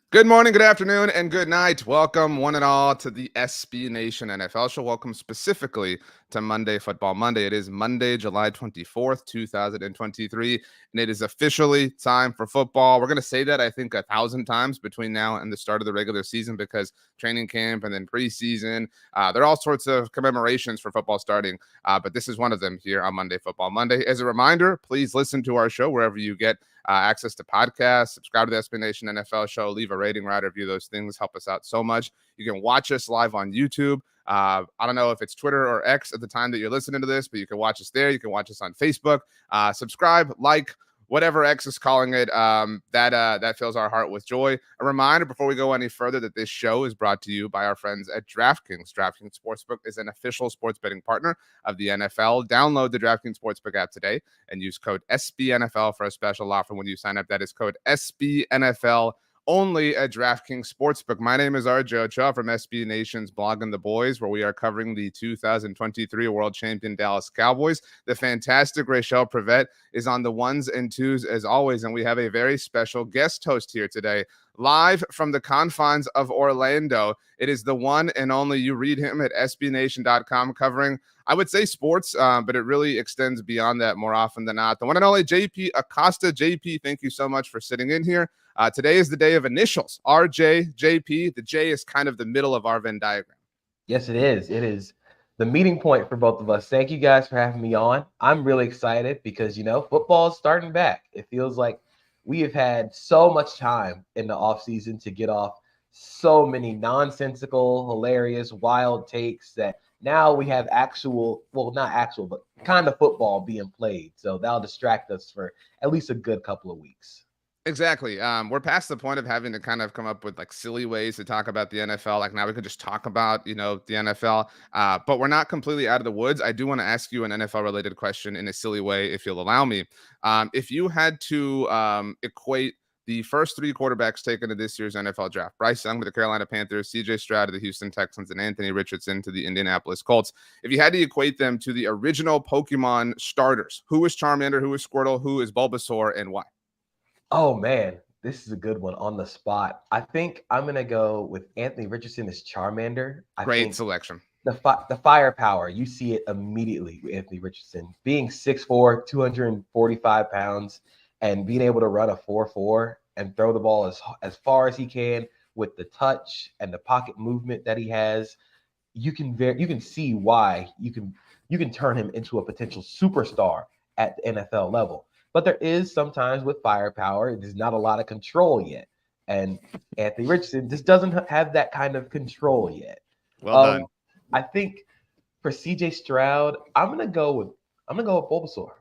Good morning, good afternoon, and good night. Welcome, one and all, to the SB Nation NFL show. Welcome specifically to Monday Football Monday. It is Monday, July 24th, 2023, and it is officially time for football. We're going to say that, I think, 1,000 times between now and the start of the regular season because training camp and then preseason, there are all sorts of commemorations for football starting, but this is one of them here on Monday Football Monday. As a reminder, please listen to our show wherever you get access to podcasts, subscribe to the SB Nation NFL show, leave a rating, write a review. Those things help us out so much. You can watch us live on YouTube. I don't know if it's Twitter or X at the time that you're listening to this, but you can watch us there. You can watch us on Facebook. Subscribe, like, whatever X is calling it. That fills our heart with joy. A reminder before we go any further that this show is brought to you by our friends at DraftKings. DraftKings Sportsbook is an official sports betting partner of the NFL. Download the DraftKings Sportsbook app today and use code SBNFL for a special offer when you sign up. That is code SBNFL only at DraftKings Sportsbook. My name is RJ Ochoa from SB Nation's Blogging the Boys, where we are covering the 2023 world champion Dallas Cowboys. The fantastic Rachel Prevet is on the ones and twos as always, and we have a very special guest host here today, live from the confines of Orlando. It is the one and only, you read him at SBNation.com, covering, I would say, sports, but it really extends beyond that more often than not. The one and only JP Acosta. JP, thank you so much for sitting in here. Today is the day of initials, RJ, JP. The J is kind of the middle of our Venn diagram. Yes, it is. It is the meeting point for both of us. Thank you guys for having me on. I'm really excited because, football is starting back. It feels like we have had so much time in the offseason to get off so many nonsensical, hilarious, wild takes that now we have not actual, but kind of football being played. So that'll distract us for at least a good couple of weeks. Exactly. We're past the point of having to kind of come up with like silly ways to talk about the NFL. Like now we could just talk about, the NFL, but we're not completely out of the woods. I do want to ask you an NFL related question in a silly way, if you'll allow me. If you had to equate the first three quarterbacks taken to this year's NFL draft, Bryce Young to the Carolina Panthers, CJ Stroud to the Houston Texans, and Anthony Richardson to the Indianapolis Colts. If you had to equate them to the original Pokemon starters, who is Charmander, who is Squirtle, who is Bulbasaur, and why? Oh man, this is a good one on the spot. I think I'm gonna go with Anthony Richardson as Charmander. I Great think selection. the firepower, you see it immediately with Anthony Richardson being 6'4", 245 pounds, and being able to run a 4.4 and throw the ball as far as he can with the touch and the pocket movement that he has. You can see why you can turn him into a potential superstar at the NFL level. But there is sometimes with firepower, there's not a lot of control yet. And Anthony Richardson just doesn't have that kind of control yet. Well done. I think for CJ Stroud, I'm gonna go with Bulbasaur.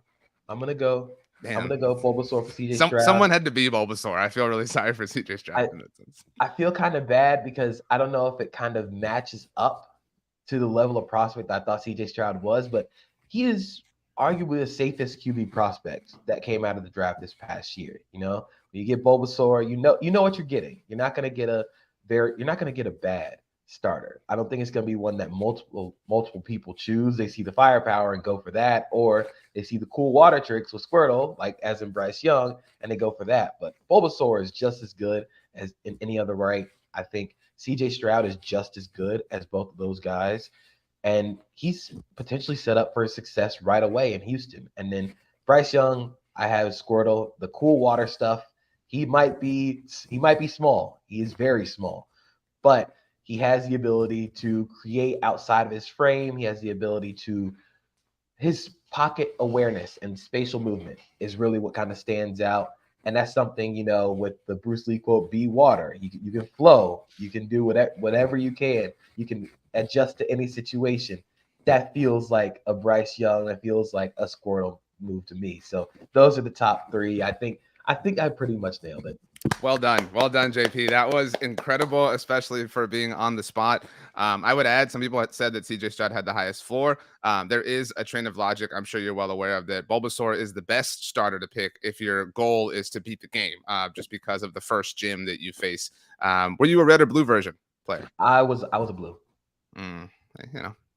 I'm gonna go I'm Man, gonna go Bulbasaur for CJ Stroud. someone had to be Bulbasaur. I feel really sorry for CJ Stroud I, in that sense. I feel kind of bad because I don't know if it kind of matches up to the level of prospect I thought CJ Stroud was, but he is arguably the safest QB prospect that came out of the draft this past year. When you get Bulbasaur, you know what you're getting. You're not gonna get a bad starter. I don't think it's gonna be one that multiple people choose. They see the firepower and go for that, or they see the cool water tricks with Squirtle, like as in Bryce Young, and they go for that. But Bulbasaur is just as good as in any other right. I think CJ Stroud is just as good as both of those guys. And he's potentially set up for success right away in Houston. And then Bryce Young, I have Squirtle, the cool water stuff. He might be small. He is very small, but he has the ability to create outside of his frame. He has the ability to his pocket awareness and spatial movement is really what kind of stands out. And that's something, with the Bruce Lee quote, be water. You can flow. You can do whatever you can. You can adjust to any situation. That feels like a Bryce Young. That feels like a Squirtle move to me. So those are the top three. I think I pretty much nailed it. Well done, JP. That was incredible, especially for being on the spot. I would add, some people had said that CJ Stroud had the highest floor. There is a train of logic I'm sure you're well aware of, that Bulbasaur is the best starter to pick if your goal is to beat the game, just because of the first gym that you face. Were you a red or blue version player? I was a blue. Mm,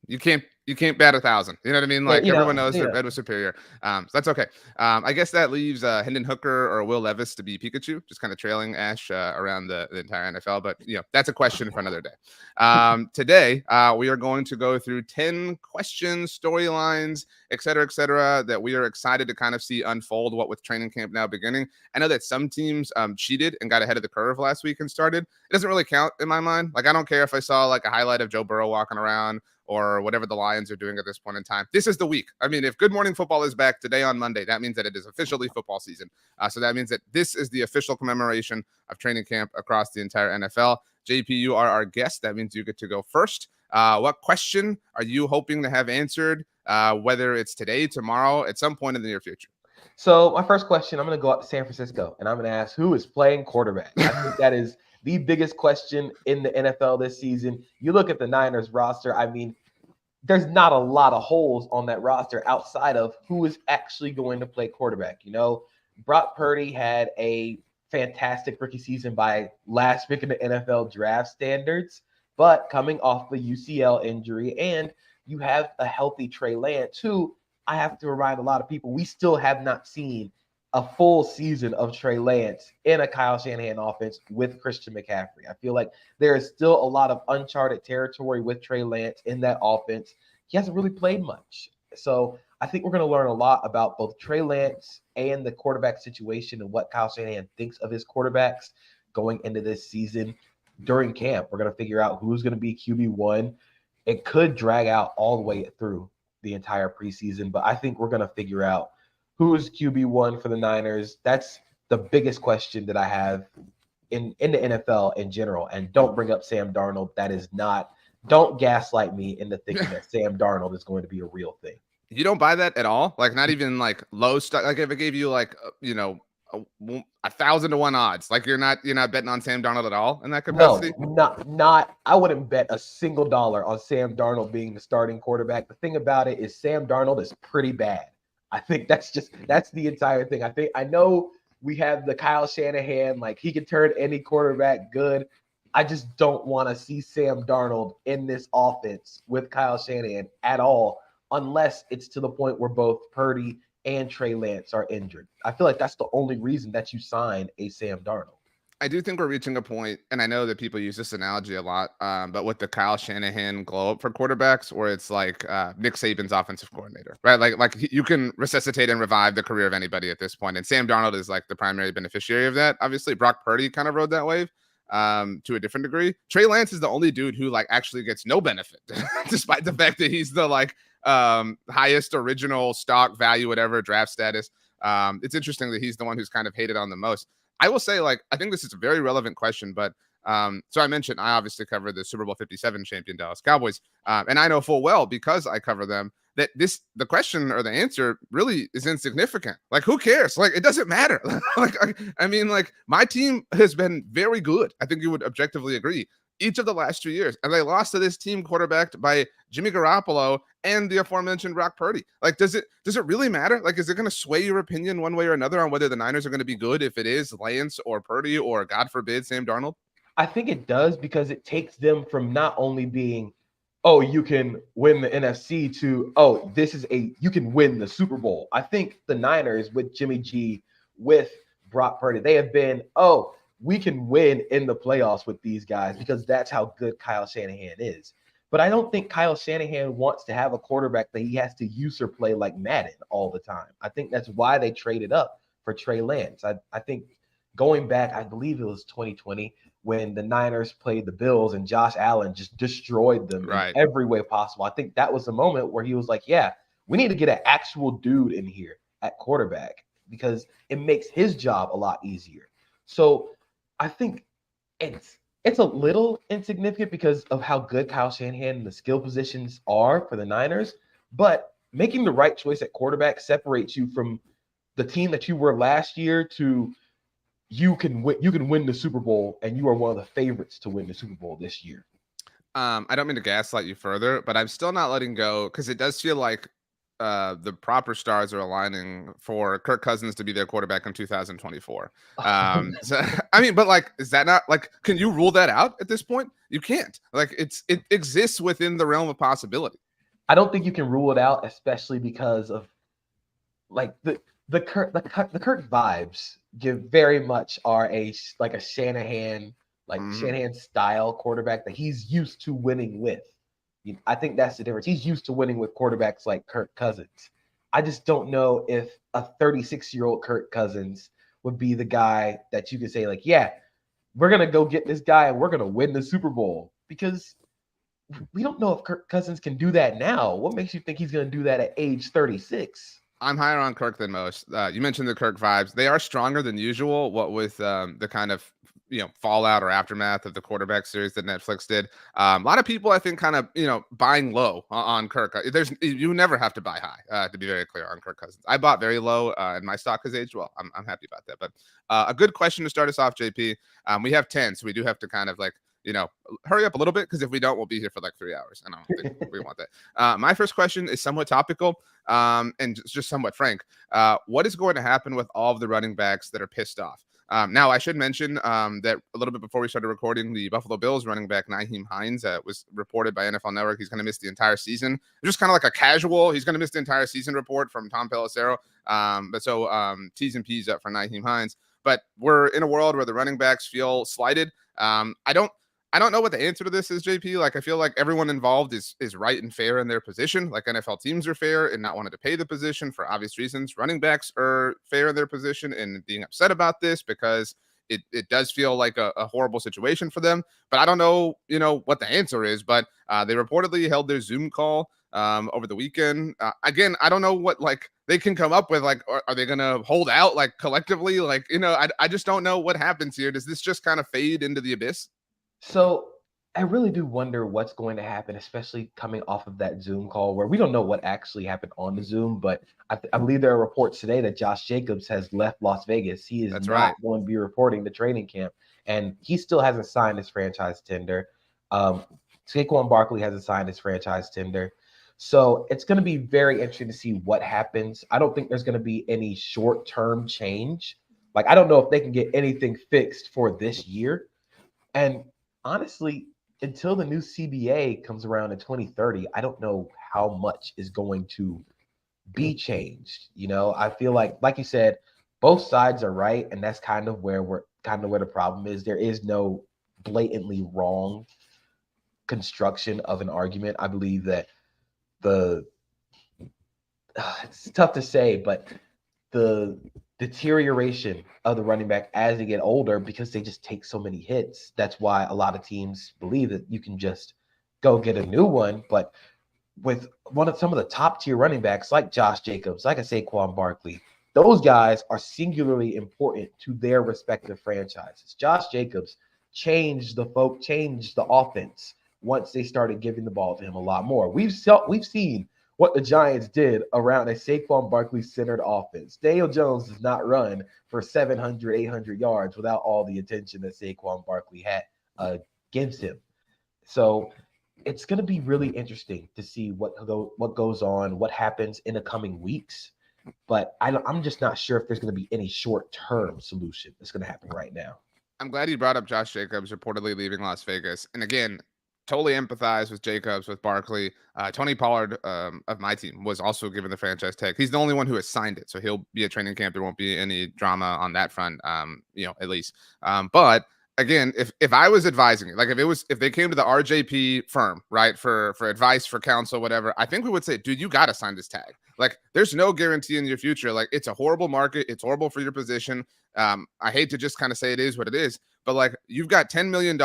you you can't bat 1,000. You know what I mean? Yeah, Like everyone knows yeah. their bed was superior. So that's okay. I guess that leaves Hendon Hooker or Will Levis to be Pikachu, just kind of trailing Ash around the entire NFL. But that's a question for another day. Today, we are going to go through 10 questions, storylines, et cetera, that we are excited to kind of see unfold what with training camp now beginning. I know that some teams cheated and got ahead of the curve last week and started. It doesn't really count in my mind. Like, I don't care if I saw like a highlight of Joe Burrow walking around or whatever the Lions are doing at this point in time. This is the week. I mean, if Good Morning Football is back today on Monday, that means that it is officially football season. So that means that this is the official commemoration of training camp across the entire NFL. JP, you are our guest. That means you get to go first. What question are you hoping to have answered, whether it's today, tomorrow, at some point in the near future? So my first question, I'm going to go out to San Francisco, and I'm going to ask who is playing quarterback. I think that is the biggest question in the NFL this season. You look at the Niners roster, I mean, there's not a lot of holes on that roster outside of who is actually going to play quarterback. Brock Purdy had a fantastic rookie season by last pick in the NFL draft standards, but coming off the UCL injury, and you have a healthy Trey Lance, who I have to remind a lot of people, we still have not seen a full season of Trey Lance in a Kyle Shanahan offense with Christian McCaffrey. I feel like there is still a lot of uncharted territory with Trey Lance in that offense. He hasn't really played much. So I think we're going to learn a lot about both Trey Lance and the quarterback situation and what Kyle Shanahan thinks of his quarterbacks going into this season. During camp, we're going to figure out who's going to be QB1. It could drag out all the way through the entire preseason, but I think we're going to figure out who is QB1 for the Niners. That's the biggest question that I have in the NFL in general. And don't bring up Sam Darnold. Don't gaslight me into thinking that Sam Darnold is going to be a real thing. You don't buy that at all? Like, not even like low stock? Like, if it gave you like, 1,000 to 1 odds, like you're not betting on Sam Darnold at all in that capacity? No, not. I wouldn't bet a single dollar on Sam Darnold being the starting quarterback. The thing about it is Sam Darnold is pretty bad. I think that's the entire thing. I know we have the Kyle Shanahan, like he can turn any quarterback good. I just don't want to see Sam Darnold in this offense with Kyle Shanahan at all, unless it's to the point where both Purdy and Trey Lance are injured. I feel like that's the only reason that you sign a Sam Darnold. I do think we're reaching a point, and I know that people use this analogy a lot, but with the Kyle Shanahan glow up for quarterbacks, where it's like Nick Saban's offensive coordinator, right? Like you can resuscitate and revive the career of anybody at this point, and Sam Darnold is like the primary beneficiary of that. Obviously, Brock Purdy kind of rode that wave to a different degree. Trey Lance is the only dude who like actually gets no benefit, despite the fact that he's the like highest original stock value, whatever draft status. It's interesting that he's the one who's kind of hated on the most. I will say, like, I think this is a very relevant question, but so I mentioned I obviously cover the Super Bowl 57 champion Dallas Cowboys, and I know full well because I cover them that the question or the answer really is insignificant. Like, who cares? Like, it doesn't matter. Like, I mean, like, my team has been very good. I think you would objectively agree each of the last 2 years, and they lost to this team quarterbacked by Jimmy Garoppolo and the aforementioned Brock Purdy. Like, does it really matter? Like, is it going to sway your opinion one way or another on whether the Niners are going to be good if it is Lance or Purdy or, God forbid, Sam Darnold? I think it does, because it takes them from not only being, oh, you can win the NFC to, oh, you can win the Super Bowl. I think the Niners with Jimmy G, with Brock Purdy, they have been, oh, we can win in the playoffs with these guys because that's how good Kyle Shanahan is. But I don't think Kyle Shanahan wants to have a quarterback that he has to usurp play like Madden all the time. I think that's why they traded up for Trey Lance. I think going back, I believe it was 2020 when the Niners played the Bills and Josh Allen just destroyed them in every way possible. I think that was the moment where he was like, yeah, we need to get an actual dude in here at quarterback because it makes his job a lot easier. So I think it's a little insignificant because of how good Kyle Shanahan and the skill positions are for the Niners, but making the right choice at quarterback separates you from the team that you were last year to you can win the Super Bowl, and you are one of the favorites to win the Super Bowl this year. I don't mean to gaslight you further, but I'm still not letting go because it does feel like the proper stars are aligning for Kirk Cousins to be their quarterback in 2024. So, I mean, but like, is that not like, can you rule that out at this point? You can't. Like, it exists within the realm of possibility. I don't think you can rule it out, especially because of like the Kirk vibes give very much are like a Shanahan, like Shanahan style quarterback that he's used to winning with. I think that's the difference. He's used to winning with quarterbacks like Kirk Cousins. I just don't know if a 36-year-old Kirk Cousins would be the guy that you could say, like, yeah, we're going to go get this guy and we're going to win the Super Bowl, because we don't know if Kirk Cousins can do that now. What makes you think he's going to do that at age 36? I'm higher on Kirk than most. You mentioned the Kirk vibes. They are stronger than usual, what with the kind of fallout or aftermath of the quarterback series that Netflix did. A lot of people, I think, kind of buying low on Kirk. You never have to buy high, to be very clear, on Kirk Cousins. I bought very low, and my stock has aged well. I'm happy about that. But a good question to start us off, JP. We have 10, so we do have to kind of like hurry up a little bit, because if we don't, we'll be here for like 3 hours, and I don't think we want that. My first question is somewhat topical, and just somewhat frank. What is going to happen with all of the running backs that are pissed off? Now, I should mention that a little bit before we started recording, the Buffalo Bills running back Nyheim Hines was reported by NFL Network. He's going to miss the entire season. Just kind of like a casual, he's going to miss the entire season report from Tom Pelissero. But so T's and P's up for Nyheim Hines. But we're in a world where the running backs feel slighted. I don't know what the answer to this is, JP. Like, I feel like everyone involved is right and fair in their position. Like, NFL teams are fair in not wanting to pay the position for obvious reasons. Running backs are fair in their position and being upset about this, because it does feel like a horrible situation for them. But I don't know, what the answer is. But they reportedly held their Zoom call over the weekend. Again, I don't know what like they can come up with. Like, are they going to hold out like collectively? Like, I just don't know what happens here. Does this just kind of fade into the abyss? So I really do wonder what's going to happen, especially coming off of that Zoom call where we don't know what actually happened on the Zoom. But I believe there are reports today that Josh Jacobs has left Las Vegas. He is going to be reporting to training camp, and he still hasn't signed his franchise tender. Saquon Barkley hasn't signed his franchise tender. So it's going to be very interesting to see what happens. I don't think there's going to be any short-term change. Like, I don't know if they can get anything fixed for this year. And honestly, until the new CBA comes around in 2030, I don't know how much is going to be changed. I feel like you said, both sides are right, and that's kind of where the problem is. There is no blatantly wrong construction of an argument. I believe that it's tough to say, but the deterioration of the running back as they get older, because they just take so many hits. That's why a lot of teams believe that you can just go get a new one. But with some of the top tier running backs like Josh Jacobs, like I say, Saquon Barkley, those guys are singularly important to their respective franchises. Josh Jacobs changed the offense once they started giving the ball to him a lot more. We've seen what the Giants did around a Saquon Barkley centered offense. Daniel Jones does not run for 700, 800 yards without all the attention that Saquon Barkley gives him. So it's going to be really interesting to see what goes on, what happens in the coming weeks. But I'm just not sure if there's going to be any short-term solution that's going to happen right now. I'm glad you brought up Josh Jacobs reportedly leaving Las Vegas. And again, totally empathize with Jacobs, with Barkley. Tony Pollard of my team was also given the franchise tag. He's the only one who has signed it, so he'll be at training camp. There won't be any drama on that front, at least. But again, if I was advising, like if they came to the RJP firm, right, for advice, for counsel, whatever, I think we would say, dude, you got to sign this tag. Like, there's no guarantee in your future. Like, it's a horrible market. It's horrible for your position. I hate to just kind of say it is what it is, but like, you've got $10 million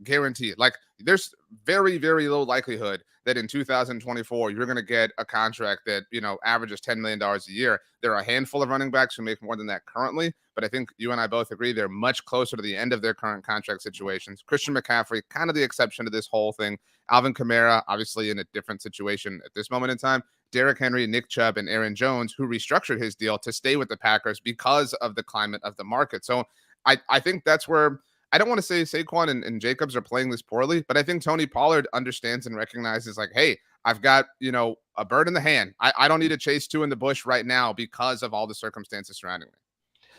guaranteed. Like, there's very, very low likelihood that in 2024 you're going to get a contract that averages $10 million a year. There are a handful of running backs who make more than that currently, but I think you and I both agree they're much closer to the end of their current contract situations. Christian McCaffrey, kind of the exception to this whole thing. Alvin Kamara, obviously in a different situation at this moment in time. Derrick Henry, Nick Chubb, and Aaron Jones, who restructured his deal to stay with the Packers because of the climate of the market. So I think that's where, I don't want to say Saquon and Jacobs are playing this poorly, but I think Tony Pollard understands and recognizes, like, hey, I've got, a bird in the hand. I don't need to chase two in the bush right now because of all the circumstances surrounding me.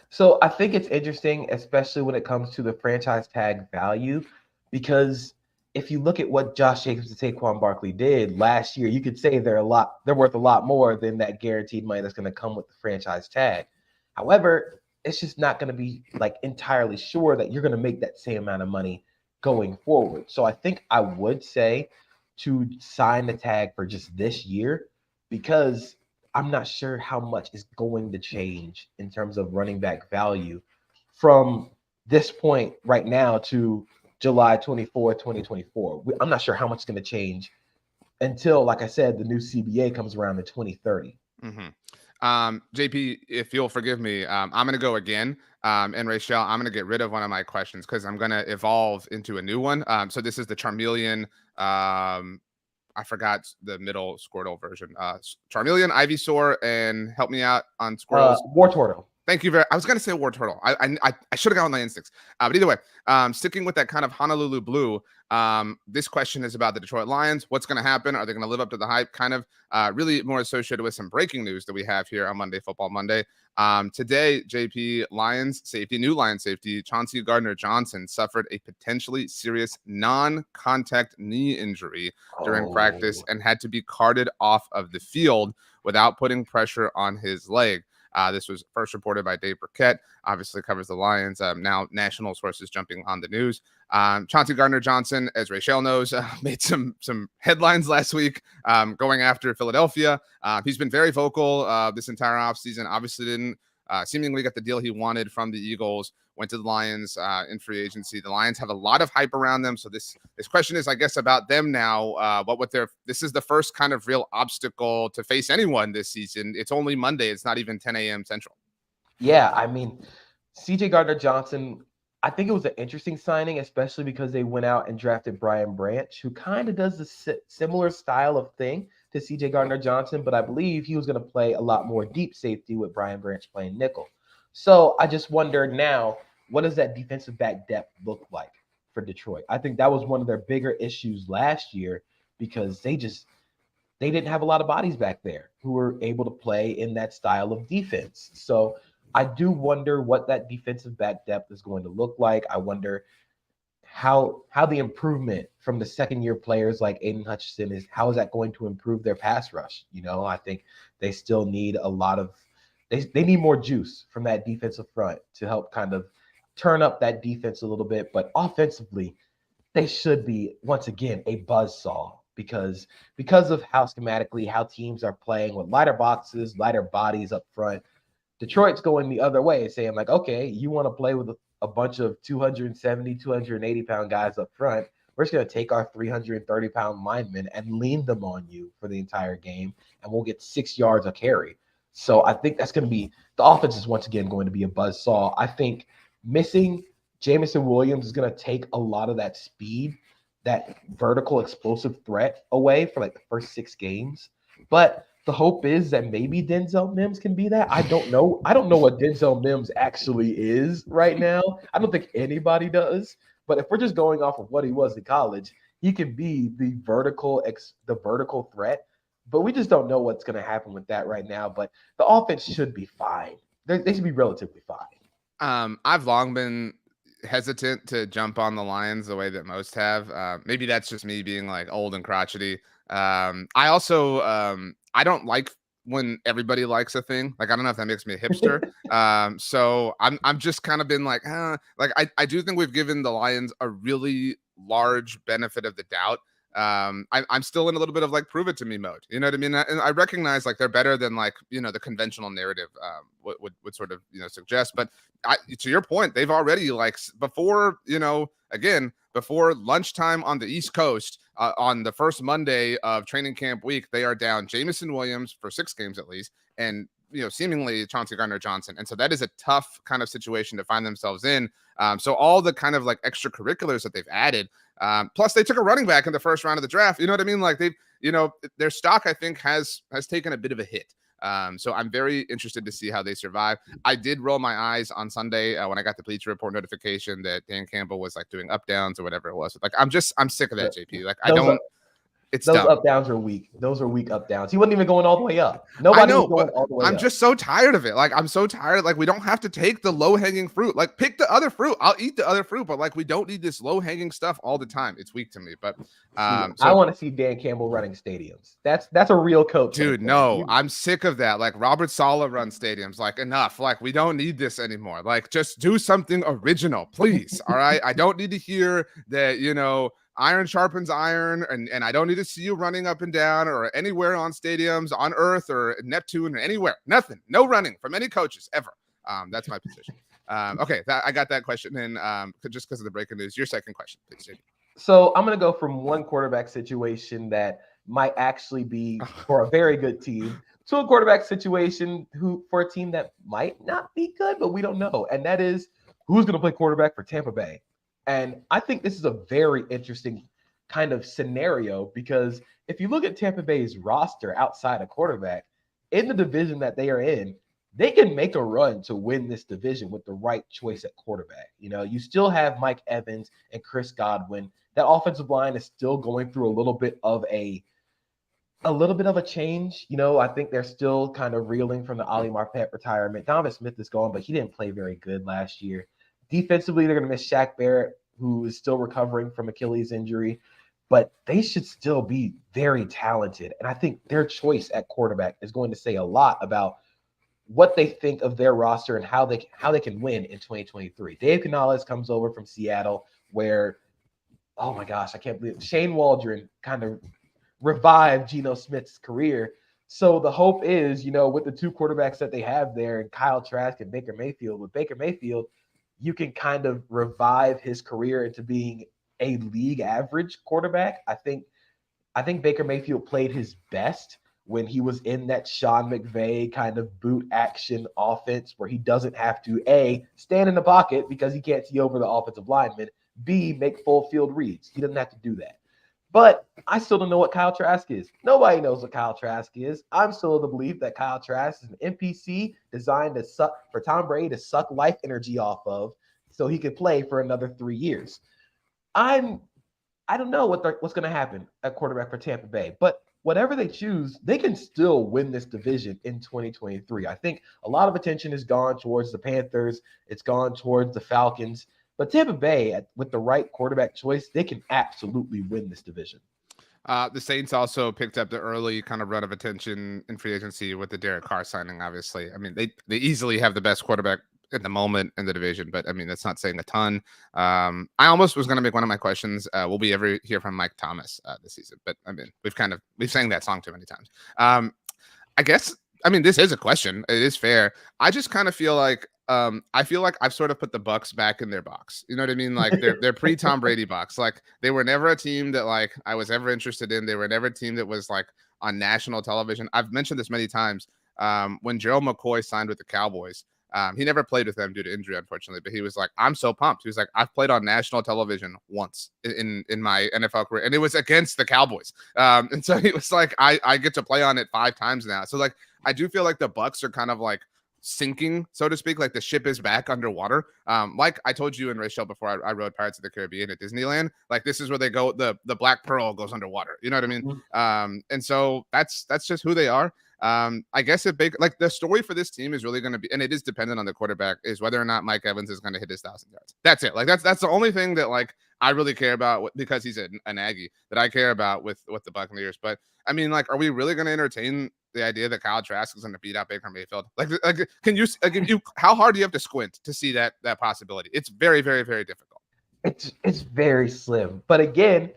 So I think it's interesting, especially when it comes to the franchise tag value, because if you look at what Josh Jacobs and Saquon Barkley did last year, you could say they're worth a lot more than that guaranteed money that's going to come with the franchise tag. However, it's just not going to be like entirely sure that you're going to make that same amount of money going forward. So I think I would say to sign the tag for just this year, because I'm not sure how much is going to change in terms of running back value from this point right now to July 24th, 2024. I'm not sure how much is going to change until, like I said, the new CBA comes around in 2030. JP, if you'll forgive me, I'm going to go again. And Rachel, I'm going to get rid of one of my questions because I'm going to evolve into a new one. So this is the Charmeleon. I forgot the middle Squirtle version. Charmeleon, Ivysaur, and help me out on Squirtles. Wartortle. Thank you I was going to say Wartortle. I should have gone on my instincts. But either way, sticking with that kind of Honolulu blue, this question is about the Detroit Lions. What's going to happen? Are they going to live up to the hype? Kind of really more associated with some breaking news that we have here on Monday Football Monday. Today, JP, new Lions safety, Chauncey Gardner-Johnson suffered a potentially serious non-contact knee injury during practice and had to be carted off of the field without putting pressure on his leg. This was first reported by Dave Burkett, obviously covers the Lions. Now national sources jumping on the news. Chauncey Gardner-Johnson, as Rachel knows, made some headlines last week going after Philadelphia. He's been very vocal this entire offseason. Obviously didn't seemingly get the deal he wanted from the Eagles, went to the Lions in free agency. The Lions have a lot of hype around them. So this question is, I guess, about them now. This is the first kind of real obstacle to face anyone this season. It's only Monday. It's not even 10 a.m. Central. Yeah, I mean, CJ Gardner-Johnson, I think it was an interesting signing, especially because they went out and drafted Brian Branch, who kind of does the similar style of thing to CJ Gardner-Johnson, but I believe he was going to play a lot more deep safety with Brian Branch playing nickel. So I just wonder now, what does that defensive back depth look like for Detroit? I think that was one of their bigger issues last year because they didn't have a lot of bodies back there who were able to play in that style of defense. So I do wonder what that defensive back depth is going to look like. I wonder how the improvement from the second-year players like Aiden Hutchinson is, how is that going to improve their pass rush? I think they still need a lot of they need more juice from that defensive front to help kind of turn up that defense a little bit. But offensively, they should be, once again, a buzzsaw because of how schematically, how teams are playing with lighter boxes, lighter bodies up front. Detroit's going the other way, saying like, okay, you want to play with a bunch of 270, 280-pound guys up front. We're just going to take our 330-pound linemen and lean them on you for the entire game, and we'll get 6 yards a carry. So I think that's going to be – the offense is once again going to be a buzzsaw. I think missing Jameson Williams is going to take a lot of that speed, that vertical explosive threat away for like the first 6 games. But the hope is that maybe Denzel Mims can be that. I don't know. I don't know what Denzel Mims actually is right now. I don't think anybody does. But if we're just going off of what he was in college, he can be the vertical threat. But we just don't know what's going to happen with that right now. But the offense should be fine. They should be relatively fine. I've long been hesitant to jump on the Lions the way that most have. Maybe that's just me being like old and crotchety. I also I don't like when everybody likes a thing. Like, I don't know if that makes me a hipster. So I'm just kind of been like, I do think we've given the Lions a really large benefit of the doubt. I'm still in a little bit of like prove it to me mode. You know what I mean? And I recognize like they're better than like, the conventional narrative would sort of, suggest. But to your point, they've already like before lunchtime on the East Coast on the first Monday of training camp week, they are down Jameson Williams for 6 games at least. And seemingly Chauncey Gardner-Johnson. And so that is a tough kind of situation to find themselves in. So all the kind of like extracurriculars that they've added, plus they took a running back in the first round of the draft. You know what I mean? Like their stock, I think has taken a bit of a hit. So I'm very interested to see how they survive. I did roll my eyes on Sunday when I got the Bleacher Report notification that Dan Campbell was like doing up downs or whatever it was. Like, I'm sick of that, JP. Like, I don't. Those dumb. up downs are weak. Those are weak up downs. He wasn't even going all the way up. I Nobody know, was going but all the way I'm up. just so tired of it. Like, I'm so tired. Like, we don't have to take the low hanging fruit. Like, pick the other fruit. I'll eat the other fruit, but like, we don't need this low hanging stuff all the time. It's weak to me. But I so want to see Dan Campbell running stadiums. That's a real coach. dude, no, I'm sick of that. Like, Robert Saleh runs stadiums. Like, enough. Like, we don't need this anymore. Like, just do something original, please. All right. I don't need to hear that, iron sharpens iron, and I don't need to see you running up and down or anywhere on stadiums on Earth or Neptune or anywhere. Nothing. No running from any coaches ever. That's my position. Okay, I got that question in just because of the breaking news. Your second question, please, JD. So I'm going to go from one quarterback situation that might actually be for a very good team to a quarterback situation for a team that might not be good, but we don't know. And that is who's going to play quarterback for Tampa Bay. And I think this is a very interesting kind of scenario because if you look at Tampa Bay's roster outside of quarterback in the division that they are in, they can make a run to win this division with the right choice at quarterback. You still have Mike Evans and Chris Godwin. That offensive line is still going through a little bit of a change. I think they're still kind of reeling from the Ali Marpet retirement. Donovan Smith is gone, but he didn't play very good last year. Defensively, they're going to miss Shaq Barrett, who is still recovering from Achilles injury, but they should still be very talented. And I think their choice at quarterback is going to say a lot about what they think of their roster and how they can win in 2023. Dave Canales comes over from Seattle, where, oh my gosh, I can't believe it. Shane Waldron kind of revived Geno Smith's career. So the hope is, with the two quarterbacks that they have there, and Kyle Trask and Baker Mayfield, with Baker Mayfield, you can kind of revive his career into being a league average quarterback. I think Baker Mayfield played his best when he was in that Sean McVay kind of boot action offense where he doesn't have to, A, stand in the pocket because he can't see over the offensive lineman, B, make full field reads. He doesn't have to do that. But I still don't know what Kyle Trask is. Nobody knows what Kyle Trask is. I'm still of the belief that Kyle Trask is an NPC designed to suck for Tom Brady to suck life energy off of so he could play for another 3 years. I don't know what's going to happen at quarterback for Tampa Bay, but whatever they choose, they can still win this division in 2023. I think a lot of attention has gone towards the Panthers. It's gone towards the Falcons. But Tampa Bay, with the right quarterback choice, they can absolutely win this division. The Saints also picked up the early kind of run of attention in free agency with the Derek Carr signing, obviously. I mean, they easily have the best quarterback at the moment in the division, but I mean, that's not saying a ton. I almost was going to make one of my questions. Will we ever hear from Mike Thomas this season? But I mean, we've sang that song too many times. I mean, this is a question. It is fair. I just kind of feel like I've sort of put the Bucs back in their box. You know what I mean? Like they're pre-Tom Brady box. Like they were never a team that like I was ever interested in. They were never a team that was like on national television. I've mentioned this many times. When Gerald McCoy signed with the Cowboys, he never played with them due to injury, unfortunately, but he was like, I'm so pumped. He was like, I've played on national television once in my NFL career, and it was against the Cowboys. And so he was like, I get to play on it 5 times now. So like, I do feel like the Bucs are kind of like sinking, so to speak, like the ship is back underwater. Like I told you and Rachel before I rode Pirates of the Caribbean at Disneyland, like this is where they go, the Black Pearl goes underwater. You know what I mean? Mm-hmm. And so that's just who they are. I guess if Baker, like the story for this team is really going to be, and it is dependent on the quarterback, is whether or not Mike Evans is going to hit his 1,000 yards. That's it. Like that's the only thing that like I really care about because he's an Aggie that I care about with the Buccaneers. But I mean, like, are we really going to entertain the idea that Kyle Trask is going to beat out Baker Mayfield? Like, can you, how hard do you have to squint to see that possibility? It's very, very, very difficult. It's very slim. But again,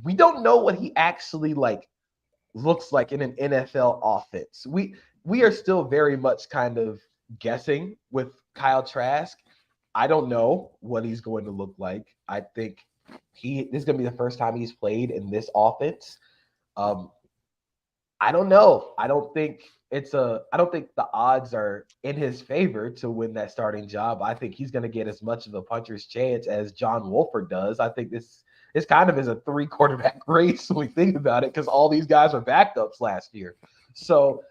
we don't know what he actually like looks like in an NFL offense. We are still very much kind of guessing with Kyle Trask. I don't know what he's going to look like. I think this is going to be the first time he's played in this offense. I don't know. I don't think the odds are in his favor to win that starting job. I think he's going to get as much of a puncher's chance as John Wolford does. I think this kind of is a 3 quarterback race when we think about it, because all these guys are backups last year. So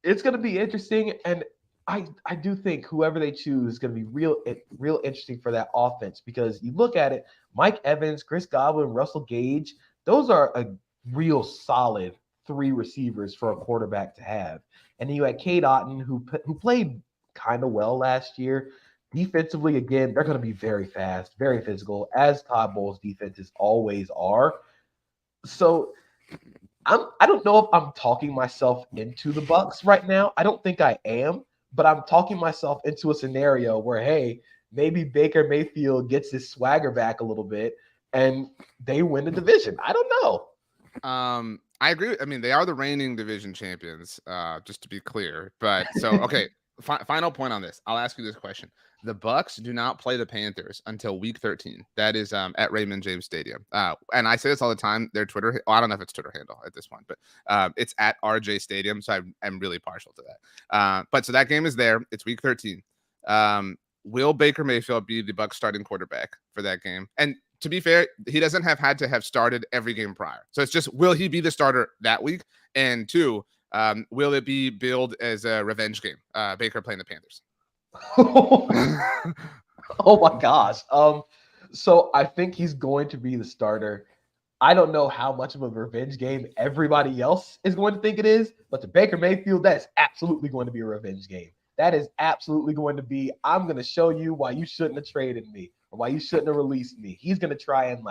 it's going to be interesting. And I do think whoever they choose is going to be real interesting for that offense, because you look at it, Mike Evans, Chris Godwin, Russell Gage, those are real solid 3 receivers for a quarterback to have. And then you had Cade Otton, who played kind of well last year. Defensively, again, they're going to be very fast, very physical, as Todd Bowles' defenses always are. So I don't know if I'm talking myself into the Bucs right now. I don't think I am, but I'm talking myself into a scenario where, hey, maybe Baker Mayfield gets his swagger back a little bit and they win the division. I don't know. I agree. I mean, they are the reigning division champions, just to be clear. But so, okay, final point on this. I'll ask you this question. The Bucs do not play the Panthers until week 13. That is at Raymond James Stadium. And I say this all the time. Their Twitter, I don't know if it's Twitter handle at this point, but it's at RJ Stadium. So I'm really partial to that. But so that game is there. It's week 13. Will Baker Mayfield be the Bucs starting quarterback for that game? And to be fair, he doesn't have had to have started every game prior. So it's just, will he be the starter that week? And 2, will it be billed as a revenge game? Baker playing the Panthers. Oh my gosh. So I think he's going to be the starter. I don't know how much of a revenge game everybody else is going to think it is, but to Baker Mayfield, that's absolutely going to be a revenge game. That is absolutely going to be, I'm going to show you why you shouldn't have traded me or why you shouldn't have released me. He's going to try and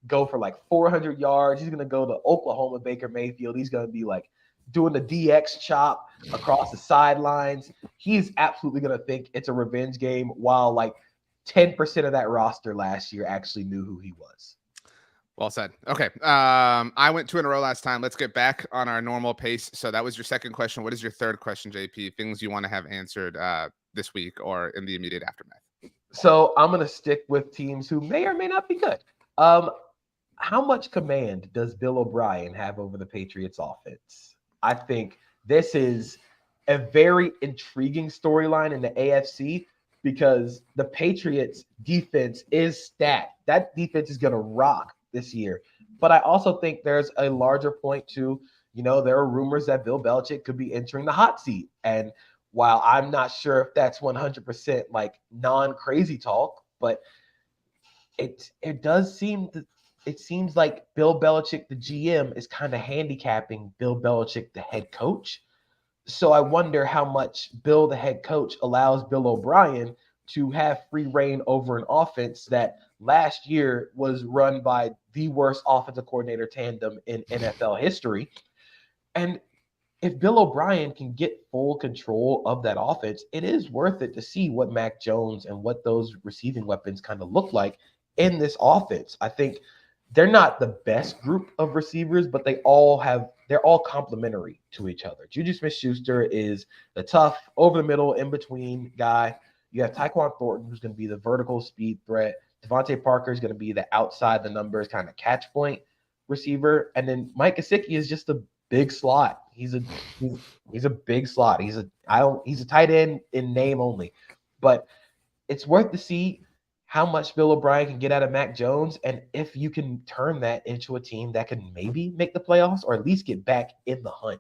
go for 400 yards. He's going to go to Oklahoma Baker Mayfield. He's going to be doing the DX chop across the sidelines. He's absolutely going to think it's a revenge game while 10% of that roster last year actually knew who he was. Well said. Okay. I went 2 in a row last time. Let's get back on our normal pace. So that was your second question. What is your third question, JP? Things you want to have answered this week or in the immediate aftermath? So I'm going to stick with teams who may or may not be good. How much command does Bill O'Brien have over the Patriots offense? I think this is a very intriguing storyline in the AFC because the Patriots defense is stacked. That defense is going to rock this year. But I also think there's a larger point to, there are rumors that Bill Belichick could be entering the hot seat. And while I'm not sure if that's 100% non-crazy talk, but it does seem that it seems like Bill Belichick, the GM, is kind of handicapping Bill Belichick, the head coach. So I wonder how much Bill, the head coach, allows Bill O'Brien to have free reign over an offense that last year was run by the worst offensive coordinator tandem in NFL history. And if Bill O'Brien can get full control of that offense, it is worth it to see what Mac Jones and what those receiving weapons kind of look like in this offense. I think they're not the best group of receivers, but they're all complementary to each other. Juju Smith-Schuster is the tough, over the middle, in between guy. You have Tyquan Thornton, who's going to be the vertical speed threat. Devontae Parker is going to be the outside the numbers kind of catch point receiver. And then Mike Gesicki is just a big slot. He's a big slot. He's a tight end in name only. But it's worth to see how much Bill O'Brien can get out of Mac Jones, and if you can turn that into a team that can maybe make the playoffs or at least get back in the hunt.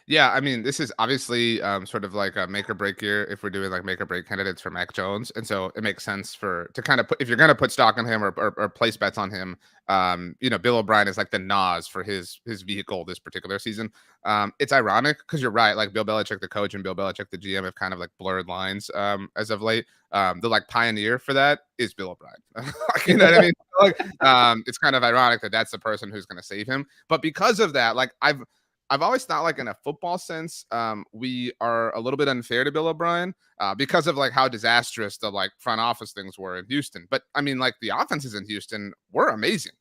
Yeah, I mean, this is obviously sort of like a make or break year if we're doing make or break candidates for Mac Jones, and so it makes sense to kind of put, if you're going to put stock on him or place bets on him, Bill O'Brien is like the Nas for his vehicle this particular season. It's ironic because you're right, Bill Belichick the coach and Bill Belichick the GM have kind of blurred lines as of late. The pioneer for that is Bill O'Brien. You know what I mean? It's kind of ironic that that's the person who's going to save him, but because of that, I've always thought in a football sense, we are a little bit unfair to Bill O'Brien because of how disastrous the front office things were in Houston. But I mean, the offenses in Houston were amazing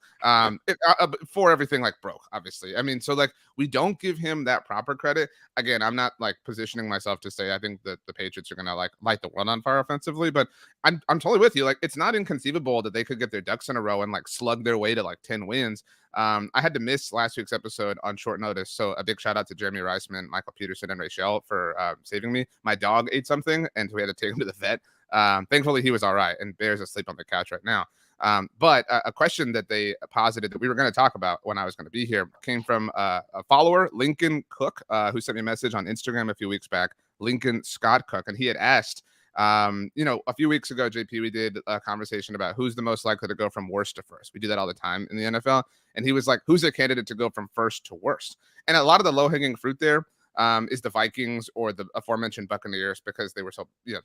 before everything broke, obviously. I mean, so we don't give him that proper credit. Again, I'm not positioning myself to say I think that the Patriots are going to light the world on fire offensively, but I'm totally with you. It's not inconceivable that they could get their ducks in a row and slug their way to 10 wins. I had to miss last week's episode on short notice, so a big shout out to Jeremy Reisman, Michael Peterson, and Rachel for saving me. My dog ate something, and we had to take him to the vet. Thankfully, he was all right, and Bear's asleep on the couch right now. But a question that they posited that we were going to talk about when I was going to be here came from a follower, Lincoln Cook, who sent me a message on Instagram a few weeks back, Lincoln Scott Cook, and he had asked, A few weeks ago, JP, we did a conversation about who's the most likely to go from worst to first. We do that all the time in the NFL. And he was like, who's a candidate to go from first to worst? And a lot of the low-hanging fruit there is the Vikings or the aforementioned Buccaneers, because they were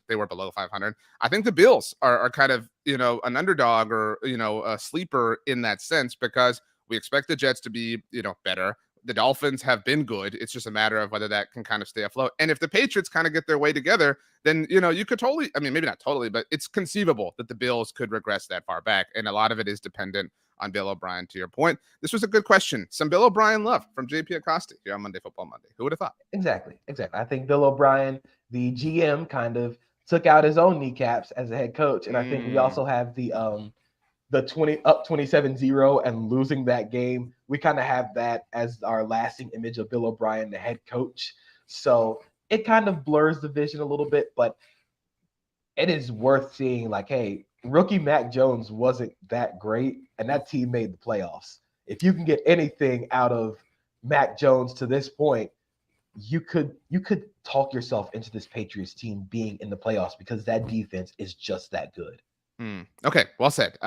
they were below 500. I think the Bills are kind of, an underdog or, a sleeper in that sense, because we expect the Jets to be, better. The Dolphins have been good. It's just a matter of whether that can kind of stay afloat. And if the Patriots kind of get their way together, then, you could totally, maybe not totally, but it's conceivable that the Bills could regress that far back. And a lot of it is dependent on Bill O'Brien, to your point. This was a good question. Some Bill O'Brien love from JP Acosta here on Monday Football Monday. Who would have thought? Exactly. I think Bill O'Brien, the GM, kind of took out his own kneecaps as a head coach. And I think we also have the 27-0 and losing that game. We kind of have that as our lasting image of Bill O'Brien, the head coach. So it kind of blurs the vision a little bit, but it is worth seeing, like, hey, rookie Mac Jones wasn't that great, and that team made the playoffs. If you can get anything out of Mac Jones to this point, you could talk yourself into this Patriots team being in the playoffs, because that defense is just that good. Okay, well said.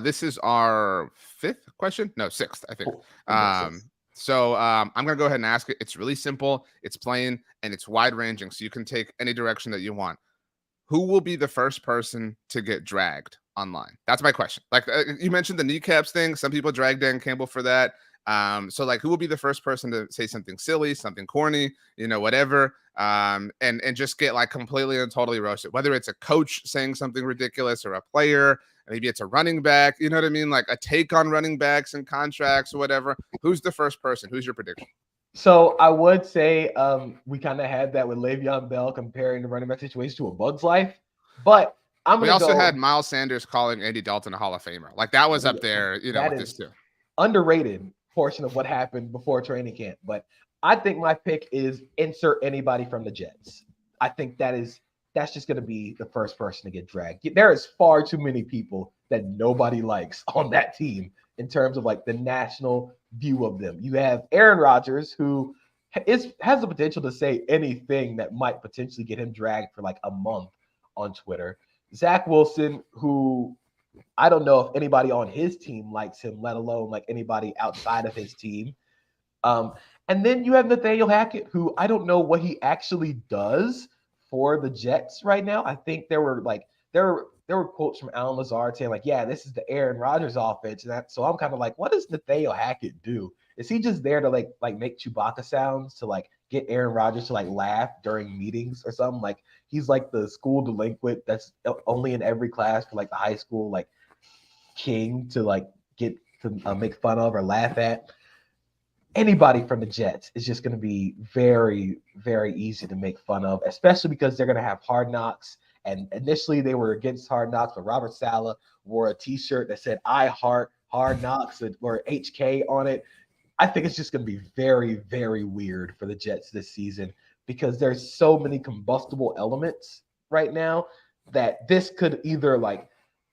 This is our fifth question. No, sixth, I think. So I'm going to go ahead and ask it. It's really simple. It's plain, and it's wide ranging, so you can take any direction that you want. Who will be the first person to get dragged online? That's my question. Like you mentioned the kneecaps thing. Some people drag Dan Campbell for that. So like, who will be the first person to say something silly, something corny, whatever, and just get like completely and totally roasted, whether it's a coach saying something ridiculous or a player, maybe it's a running back, you know what I mean? Like a take on running backs and contracts or whatever. Who's the first person? Who's your prediction? So I would say we kind of had that with Le'Veon Bell comparing the running back situation to A Bug's Life, but we also had Miles Sanders calling Andy Dalton a Hall of Famer. Like that was up there, with this too. Underrated portion of what happened before training camp. But I think my pick is insert anybody from the Jets. I think that's just going to be the first person to get dragged. There is far too many people that nobody likes on that team in terms of like the national view of them. You have Aaron Rodgers, who has the potential to say anything that might potentially get him dragged for like a month on Twitter. Zach Wilson, who I don't know if anybody on his team likes him, let alone like anybody outside of his team. And then you have Nathaniel Hackett, who I don't know what he actually does for the Jets right now. I think there were quotes from Alan Lazard saying like, yeah, this is the Aaron Rodgers offense. So I'm kind of like, what does Nathaniel Hackett do? Is he just there to like make Chewbacca sounds to like get Aaron Rodgers to like laugh during meetings or something? Like he's like the school delinquent that's only in every class for like the high school like king to like get to make fun of or laugh at. Anybody from the Jets is just going to be very, very easy to make fun of, especially because they're going to have Hard Knocks. And initially they were against Hard Knocks, but Robert Saleh wore a T-shirt that said "I heart Hard Knocks" or HK on it. I think it's just going to be very, very weird for the Jets this season because there's so many combustible elements right now that this could either like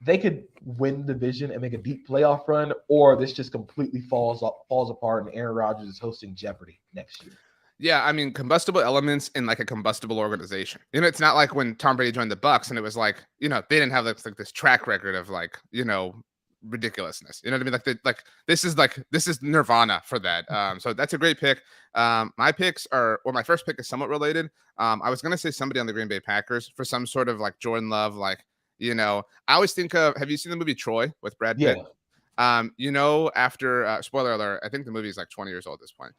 they could win the division and make a deep playoff run, or this just completely falls apart and Aaron Rodgers is hosting Jeopardy next year. Yeah, I mean, combustible elements in like a combustible organization. It's not like when Tom Brady joined the Bucks and it was like, they didn't have like this track record of like, ridiculousness. You know what I mean? This is Nirvana for that. So that's a great pick. My first pick is somewhat related. I was gonna say somebody on the Green Bay Packers for some sort of like Jordan Love, like, I always think of, have you seen the movie Troy with Brad Pitt? Yeah. After spoiler alert, I think the movie is like 20 years old at this point.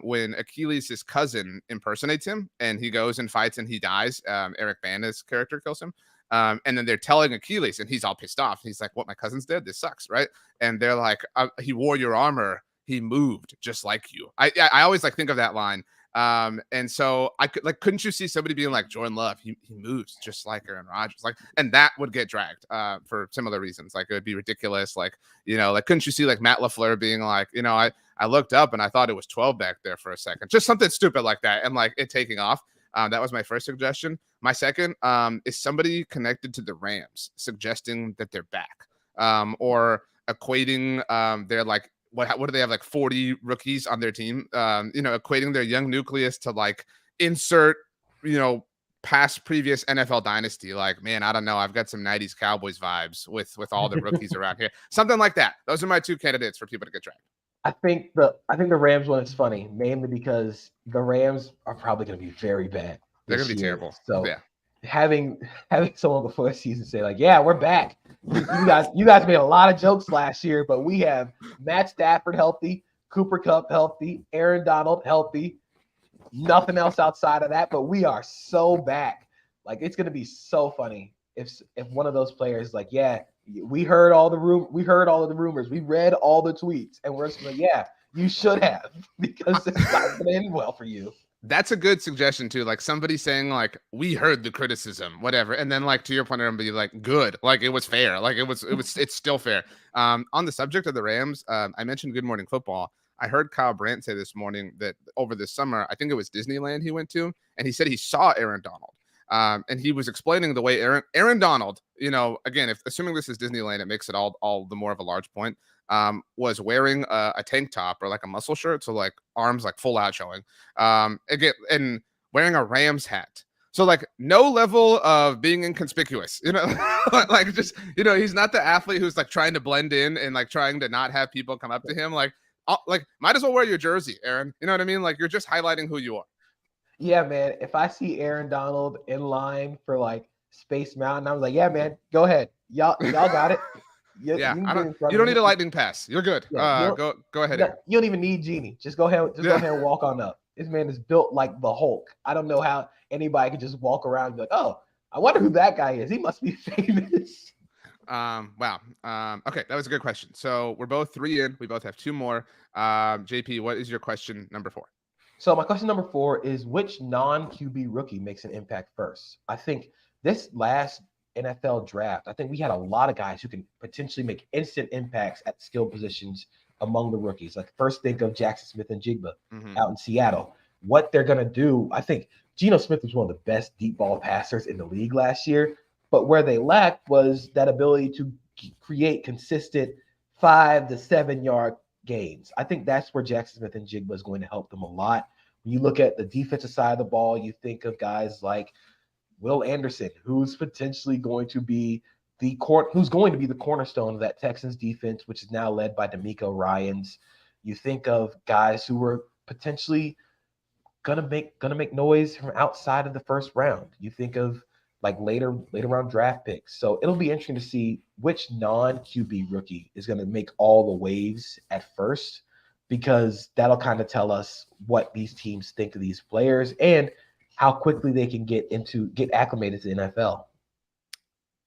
When Achilles' cousin impersonates him and he goes and fights and he dies, Eric Bana's character kills him. And then they're telling Achilles and he's all pissed off. He's like, what, my cousin's dead? This sucks, right? And they're like, he wore your armor. He moved just like you. I always like think of that line. And so couldn't you see somebody being like Jordan Love? He moves just like Aaron Rodgers, like, and that would get dragged for similar reasons. Like it would be ridiculous. Like, couldn't you see like Matt LaFleur being like, I looked up and I thought it was 12 back there for a second, just something stupid like that. And like it taking off. That was my first suggestion. My second is somebody connected to the Rams suggesting that they're back or equating their like, what do they have, like 40 rookies on their team, equating their young nucleus to like insert, past previous NFL dynasty, like, man, I don't know, I've got some 90s Cowboys vibes with all the rookies around here. Something like that. Those are my two candidates for people to get drafted. I think the Rams one is funny, mainly because the Rams are probably going to be very bad. They're going to be terrible. So yeah, having someone before the season say like, "Yeah, we're back. You guys made a lot of jokes last year, but we have Matt Stafford healthy, Cooper Kupp healthy, Aaron Donald healthy, nothing else outside of that, but we are so back." Like, it's going to be so funny if one of those players like, "Yeah, we heard all the rumors, we read all the tweets," and we're just like, "Yeah, you should have, because it's not going to end well for you." That's a good suggestion too. Like somebody saying like, we heard the criticism, whatever. And then like, to your point, everybody like, good. Like it was fair. Like it's still fair. On the subject of the Rams, I mentioned Good Morning Football. I heard Kyle Brandt say this morning that over this summer, I think it was Disneyland he went to, and he said he saw Aaron Donald. And he was explaining the way Aaron Donald, you know, again, if assuming this is Disneyland, it makes it all the more of a large point. Was wearing a tank top or like a muscle shirt, so like arms like full out showing. Again, and wearing a Rams hat. So like no level of being inconspicuous, you know, like just, you know, he's not the athlete who's like trying to blend in and like trying to not have people come up to him. Like might as well wear your jersey, Aaron. You know what I mean? Like you're just highlighting who you are. Yeah, man. If I see Aaron Donald in line for like Space Mountain, I was like, "Yeah, man, go ahead. Y'all got it." You don't need a lightning pass. You're good. Yeah, go ahead. You don't even need Genie. Just go ahead. Go ahead and walk on up. This man is built like the Hulk. I don't know how anybody can just walk around and be like, "Oh, I wonder who that guy is. He must be famous." Wow. Okay, that was a good question. So we're both 3 in. We both have 2 more. JP, what is your question number 4? So my question number 4 is, which non-QB rookie makes an impact first? I think this last NFL draft, I think we had a lot of guys who can potentially make instant impacts at skill positions among the rookies. Like, first think of Jackson Smith-Njigba out in Seattle. What they're going to do, I think Geno Smith was one of the best deep ball passers in the league last year, but where they lacked was that ability to create consistent 5 to 7 yard gains. I think that's where Jackson Smith-Njigba is going to help them a lot. When you look at the defensive side of the ball, you think of guys like Will Anderson, who's potentially going to be the cornerstone of that Texans defense, which is now led by DeMeco Ryans. You think of guys who were potentially gonna make noise from outside of the first round. You think of like later round draft picks. So it'll be interesting to see which non-QB rookie is going to make all the waves at first, because that'll kind of tell us what these teams think of these players and how quickly they can get acclimated to the NFL.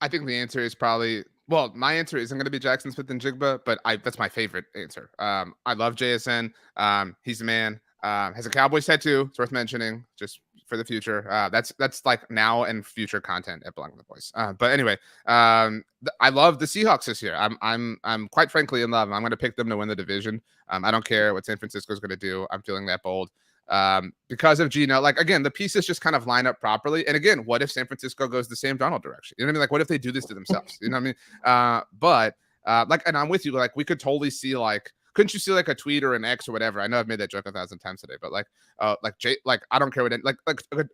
I think the answer is probably, well, my answer isn't going to be Jackson Smith-Njigba, but that's my favorite answer. I love JSN. He's the man. Has a Cowboys tattoo. It's worth mentioning just for the future. That's like now and future content at Belong with the Boys. But anyway, I love the Seahawks this year. I'm quite frankly in love. I'm going to pick them to win the division. I don't care what San Francisco is going to do. I'm feeling that bold. Because of Geno, like, again, the pieces just kind of line up properly. And again, what if San Francisco goes the same Donald direction? You know what I mean? Like, what if they do this to themselves? You know what I mean? Like, and I'm with you. Like, we could totally see, like, couldn't you see like a tweet or an X or whatever? I know I've made that joke 1,000 times today, but like I don't care what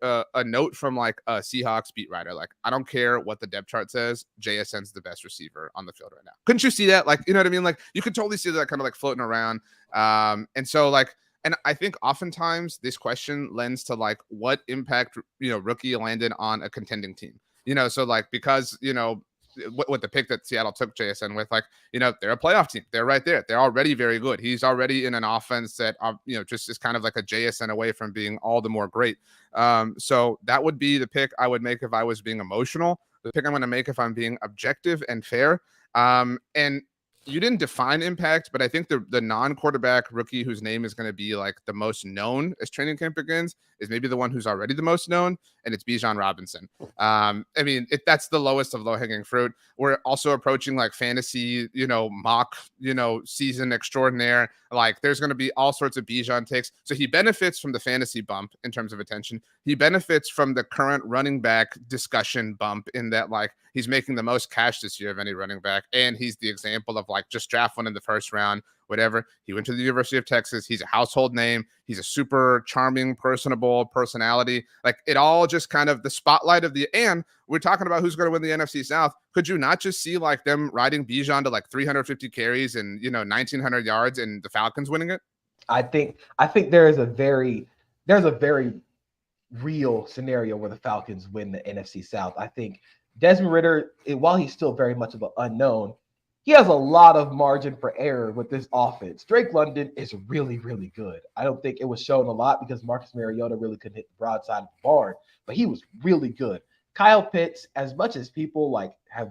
a note from like a Seahawks beat writer. Like, I don't care what the depth chart says. JSN's the best receiver on the field right now. Couldn't you see that? Like, you know what I mean? Like, you could totally see that kind of like floating around. And so like, and I think oftentimes this question lends to like what impact, you know, rookie landed on a contending team, you know? So like, because, you know, with the pick that Seattle took JSN with, like, you know, they're a playoff team. They're right there. They're already very good. He's already in an offense that, you know, just is kind of like a JSN away from being all the more great. So that would be the pick I would make if I was being emotional. The pick I'm going to make if I'm being objective and fair. And you didn't define impact, but I think the non-quarterback rookie whose name is going to be like the most known as training camp begins is maybe the one who's already the most known, and it's Bijan Robinson. I mean, that's the lowest of low-hanging fruit. We're also approaching like fantasy, you know, mock, you know, season extraordinaire. Like, there's going to be all sorts of Bijan takes. So he benefits from the fantasy bump in terms of attention. he benefits from the current running back discussion bump in that like he's making the most cash this year of any running back, and he's the example of like just draft one in the first round, whatever. He went to the University of Texas. He's a household name. He's a super charming, personable personality. Like it all just kind of the spotlight of the, and we're talking about who's going to win the NFC South. Could you not just see like them riding Bijan to like 350 carries and 1,900 yards and the Falcons winning it? I think there's a very real scenario where the Falcons win the NFC South. I think Desmond Ridder, while he's still very much of an unknown, he has a lot of margin for error with this offense. Drake London is really, really good. I don't think it was shown a lot because Marcus Mariota really couldn't hit the broadside of the barn, but he was really good. Kyle Pitts, as much as people like have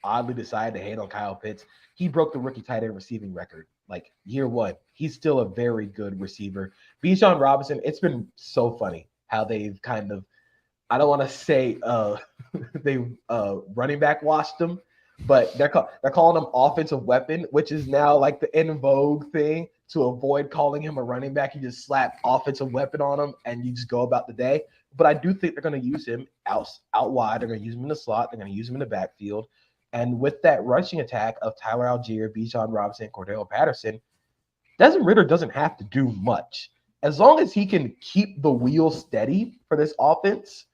oddly decided to hate on Kyle Pitts, he broke the rookie tight end receiving record like year one. He's still a very good receiver. Bijan Robinson, it's been so funny how they've kind of, I don't want to say they running back washed him, but they're calling him offensive weapon, which is now like the in vogue thing to avoid calling him a running back. You just slap offensive weapon on him and you just go about the day. But I do think they're going to use him out wide. They're going to use him in the slot. They're going to use him in the backfield. And with that rushing attack of Tyler Algier, Bijan Robinson, Cordell Patterson, Desmond Ridder doesn't have to do much. As long as he can keep the wheel steady for this offense,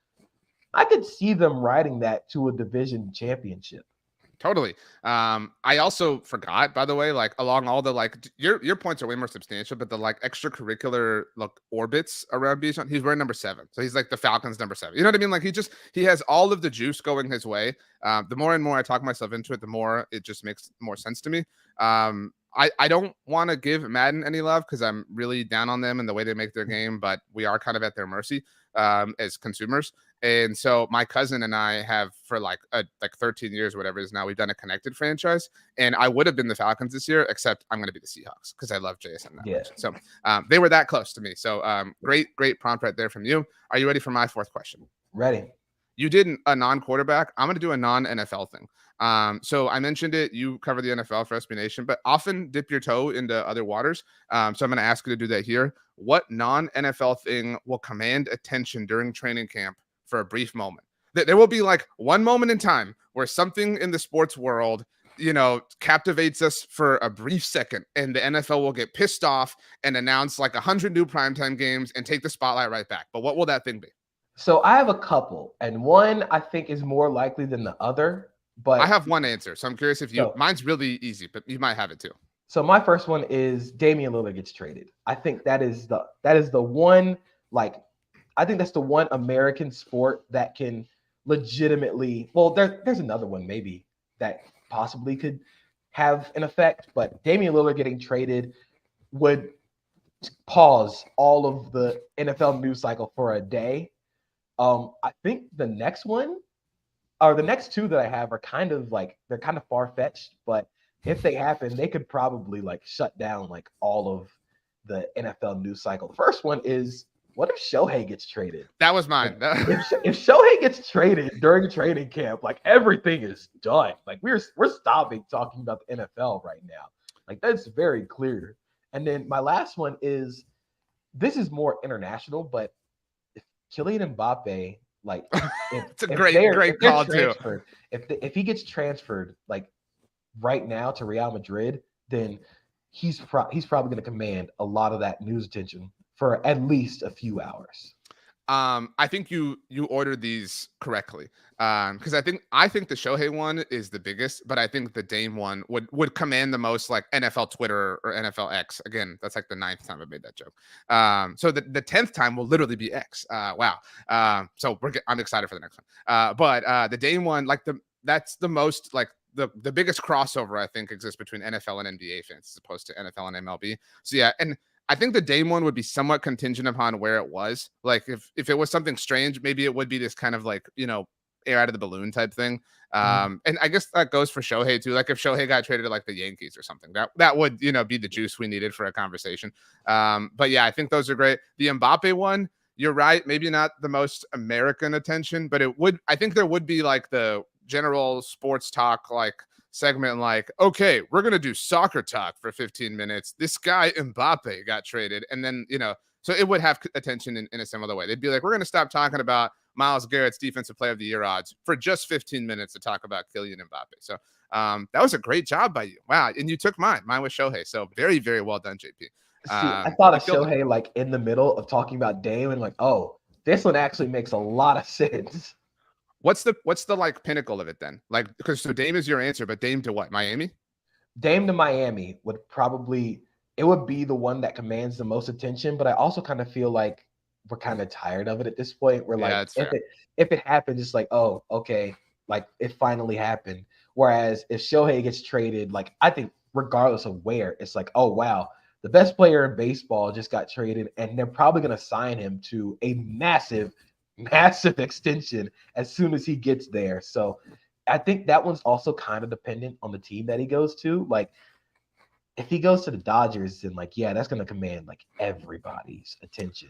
I could see them riding that to a division championship. Totally. I also forgot, by the way, like along all the like your points are way more substantial, but the like extracurricular like orbits around Bijan, he's wearing number 7. So he's like the Falcons number 7. You know what I mean? Like he has all of the juice going his way. The more and more I talk myself into it, the more it just makes more sense to me. I don't want to give Madden any love because I'm really down on them and the way they make their game, but we are kind of at their mercy as consumers. And so my cousin and I have for like 13 years, whatever it is now, we've done a connected franchise. And I would have been the Falcons this year, except I'm going to be the Seahawks because I love JSN that much. So they were that close to me. So great prompt right there from you. Are you ready for my 4th question? Ready. You did a non-quarterback. I'm going to do a non-NFL thing. So I mentioned it. You cover the NFL for SB Nation, but often dip your toe into other waters. So I'm going to ask you to do that here. What non-NFL thing will command attention during training camp for a brief moment? There will be like one moment in time where something in the sports world, captivates us for a brief second, and the NFL will get pissed off and announce like 100 new primetime games and take the spotlight right back. But what will that thing be? So I have a couple, and one I think is more likely than the other. But I have one answer, so I'm curious if mine's really easy, but you might have it too. So my first one is Damian Lillard gets traded. I think that is the one, like, I think that's the one American sport that can legitimately, well, there's another one maybe that possibly could have an effect, but Damian Lillard getting traded would pause all of the NFL news cycle for a day. I think the next one, or the next two that I have, are kind of like, they're kind of far-fetched, but if they happen, they could probably like shut down like all of the NFL news cycle. The first one is, what if Shohei gets traded? That was mine. If Shohei gets traded during training camp, like everything is done. Like we're stopping talking about the NFL right now. Like that's very clear. And then my last one is, this is more international, but if Kylian Mbappe, like, it's a great call too. If he gets transferred, like right now to Real Madrid, then he's probably going to command a lot of that news attention for at least a few hours. I think you ordered these correctly. Because I think the Shohei one is the biggest, but I think the Dame one would command the most, like NFL Twitter or NFL X. Again, that's like the 9th time I made that joke. So the 10th time will literally be X. Wow. So I'm excited for the next one. But the Dame one, like that's the most, like the biggest crossover I think exists between NFL and NBA fans as opposed to NFL and MLB. So yeah, and I think the Dame one would be somewhat contingent upon where it was. Like if it was something strange, maybe it would be this kind of like, air out of the balloon type thing. And I guess that goes for Shohei too. Like if Shohei got traded to like the Yankees or something, that would, be the juice we needed for a conversation. But yeah, I think those are great. The Mbappe one, you're right. Maybe not the most American attention, but I think there would be like the general sports talk, like segment, like, okay, we're going to do soccer talk for 15 minutes. This guy Mbappe got traded. And then, So it would have attention in a similar way. They'd be like, we're going to stop talking about Myles Garrett's Defensive Player of the Year odds for just 15 minutes to talk about Kylian Mbappe. So that was a great job by you. Wow. And you took mine. Mine was Shohei. So very, very well done, JP. See, I thought of Shohei like in the middle of talking about Dame and like, oh, this one actually makes a lot of sense. What's the like pinnacle of it then? Like, because so Dame is your answer, but Dame to what? Miami? Dame to Miami would be the one that commands the most attention, but I also kind of feel like we're kind of tired of it at this point. We're like, if it happens, it's like, oh, okay, like it finally happened. Whereas if Shohei gets traded, like I think regardless of where, it's like, oh wow, the best player in baseball just got traded, and they're probably going to sign him to a massive extension as soon as he gets there. So I think that one's also kind of dependent on the team that he goes to. Like if he goes to the Dodgers, then like, yeah, that's going to command like everybody's attention.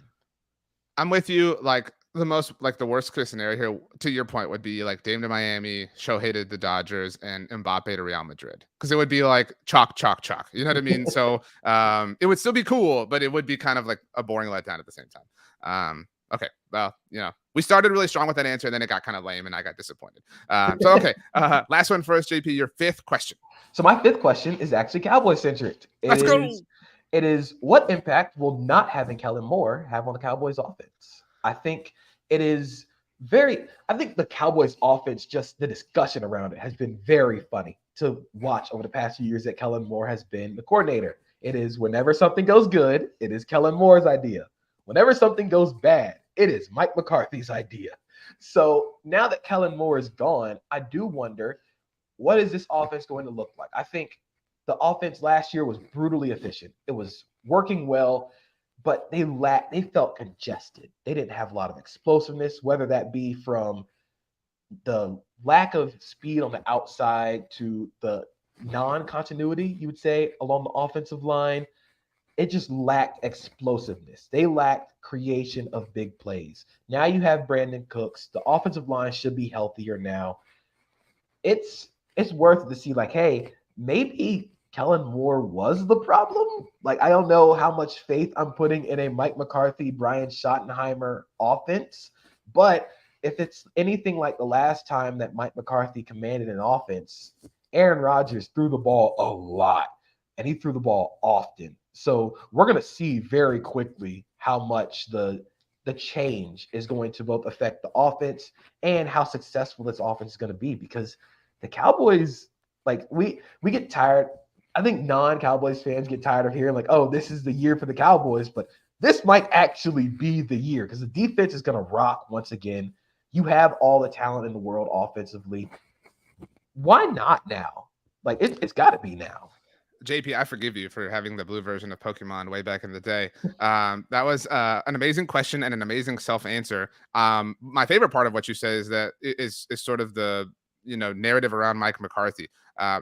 I'm with you. Like the worst case scenario here, to your point, would be like Dame to Miami, Shohei to the Dodgers, and Mbappe to Real Madrid. Because it would be like chalk. You know what I mean? So it would still be cool, but it would be kind of like a boring letdown at the same time. Okay. Well, we started really strong with that answer, and then it got kind of lame, and I got disappointed. Okay. Last one for us, JP. Your fifth question. So my fifth question is actually Cowboy centric. Let's go. It is, what impact will not having Kellen Moore have on the Cowboys offense? I think the Cowboys offense, just the discussion around it has been very funny to watch over the past few years that Kellen Moore has been the coordinator. It is whenever something goes good, it is Kellen Moore's idea. Whenever something goes bad, it is Mike McCarthy's idea. So now that Kellen Moore is gone, I do wonder, what is this offense going to look like? I think the offense last year was brutally efficient. It was working well, but they felt congested. They didn't have a lot of explosiveness, whether that be from the lack of speed on the outside to the non-continuity, you would say, along the offensive line. It just lacked explosiveness. They lacked creation of big plays. Now you have Brandon Cooks. The offensive line should be healthier now. It's worth it to see, like, hey, maybe Kellen Moore was the problem. Like, I don't know how much faith I'm putting in a Mike McCarthy, Brian Schottenheimer offense, but if it's anything like the last time that Mike McCarthy commanded an offense, Aaron Rodgers threw the ball a lot, and he threw the ball often. So we're going to see very quickly how much the change is going to both affect the offense and how successful this offense is going to be, because the Cowboys, like, we get tired. I think non-Cowboys fans get tired of hearing like, oh, this is the year for the Cowboys, but this might actually be the year because the defense is going to rock once again. You have all the talent in the world offensively. Why not now? Like, it's got to be now. JP, I forgive you for having the blue version of Pokemon way back in the day. That was an amazing question and an amazing self-answer. My favorite part of what you say is that is sort of the narrative around Mike McCarthy.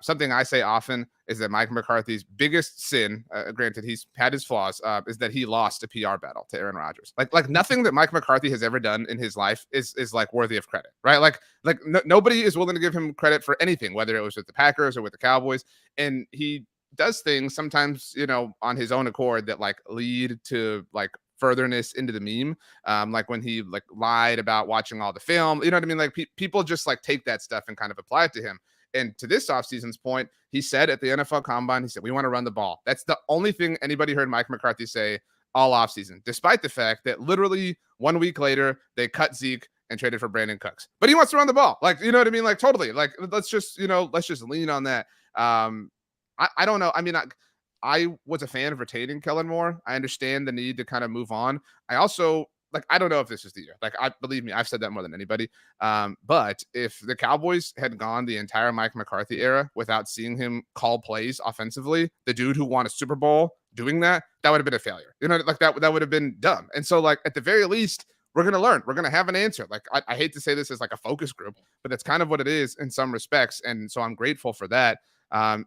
Something I say often is that Mike McCarthy's biggest sin, granted he's had his flaws, is that he lost a PR battle to Aaron Rodgers. Like nothing that Mike McCarthy has ever done in his life is like worthy of credit, right? Like nobody is willing to give him credit for anything, whether it was with the Packers or with the Cowboys. And he does things sometimes, on his own accord that like lead to like furtherness into the meme. Like when he like lied about watching all the film, you know what I mean? Like people just like take that stuff and kind of apply it to him. And to this offseason's point, he said at the NFL Combine, he said, we want to run the ball. That's the only thing anybody heard Mike McCarthy say all offseason, despite the fact that literally 1 week later, they cut Zeke and traded for Brandon Cooks. But he wants to run the ball. Like, you know what I mean? Like totally. Like, let's just lean on that. I don't know. I mean, I was a fan of retaining Kellen Moore. I understand the need to kind of move on. I also, like, I don't know if this is the year. Like, believe me, I've said that more than anybody. But if the Cowboys had gone the entire Mike McCarthy era without seeing him call plays offensively, the dude who won a Super Bowl doing that would have been a failure. Like that would have been dumb. And so, like, at the very least, we're going to learn. We're going to have an answer. Like, I hate to say this as like a focus group, but that's kind of what it is in some respects. And so I'm grateful for that.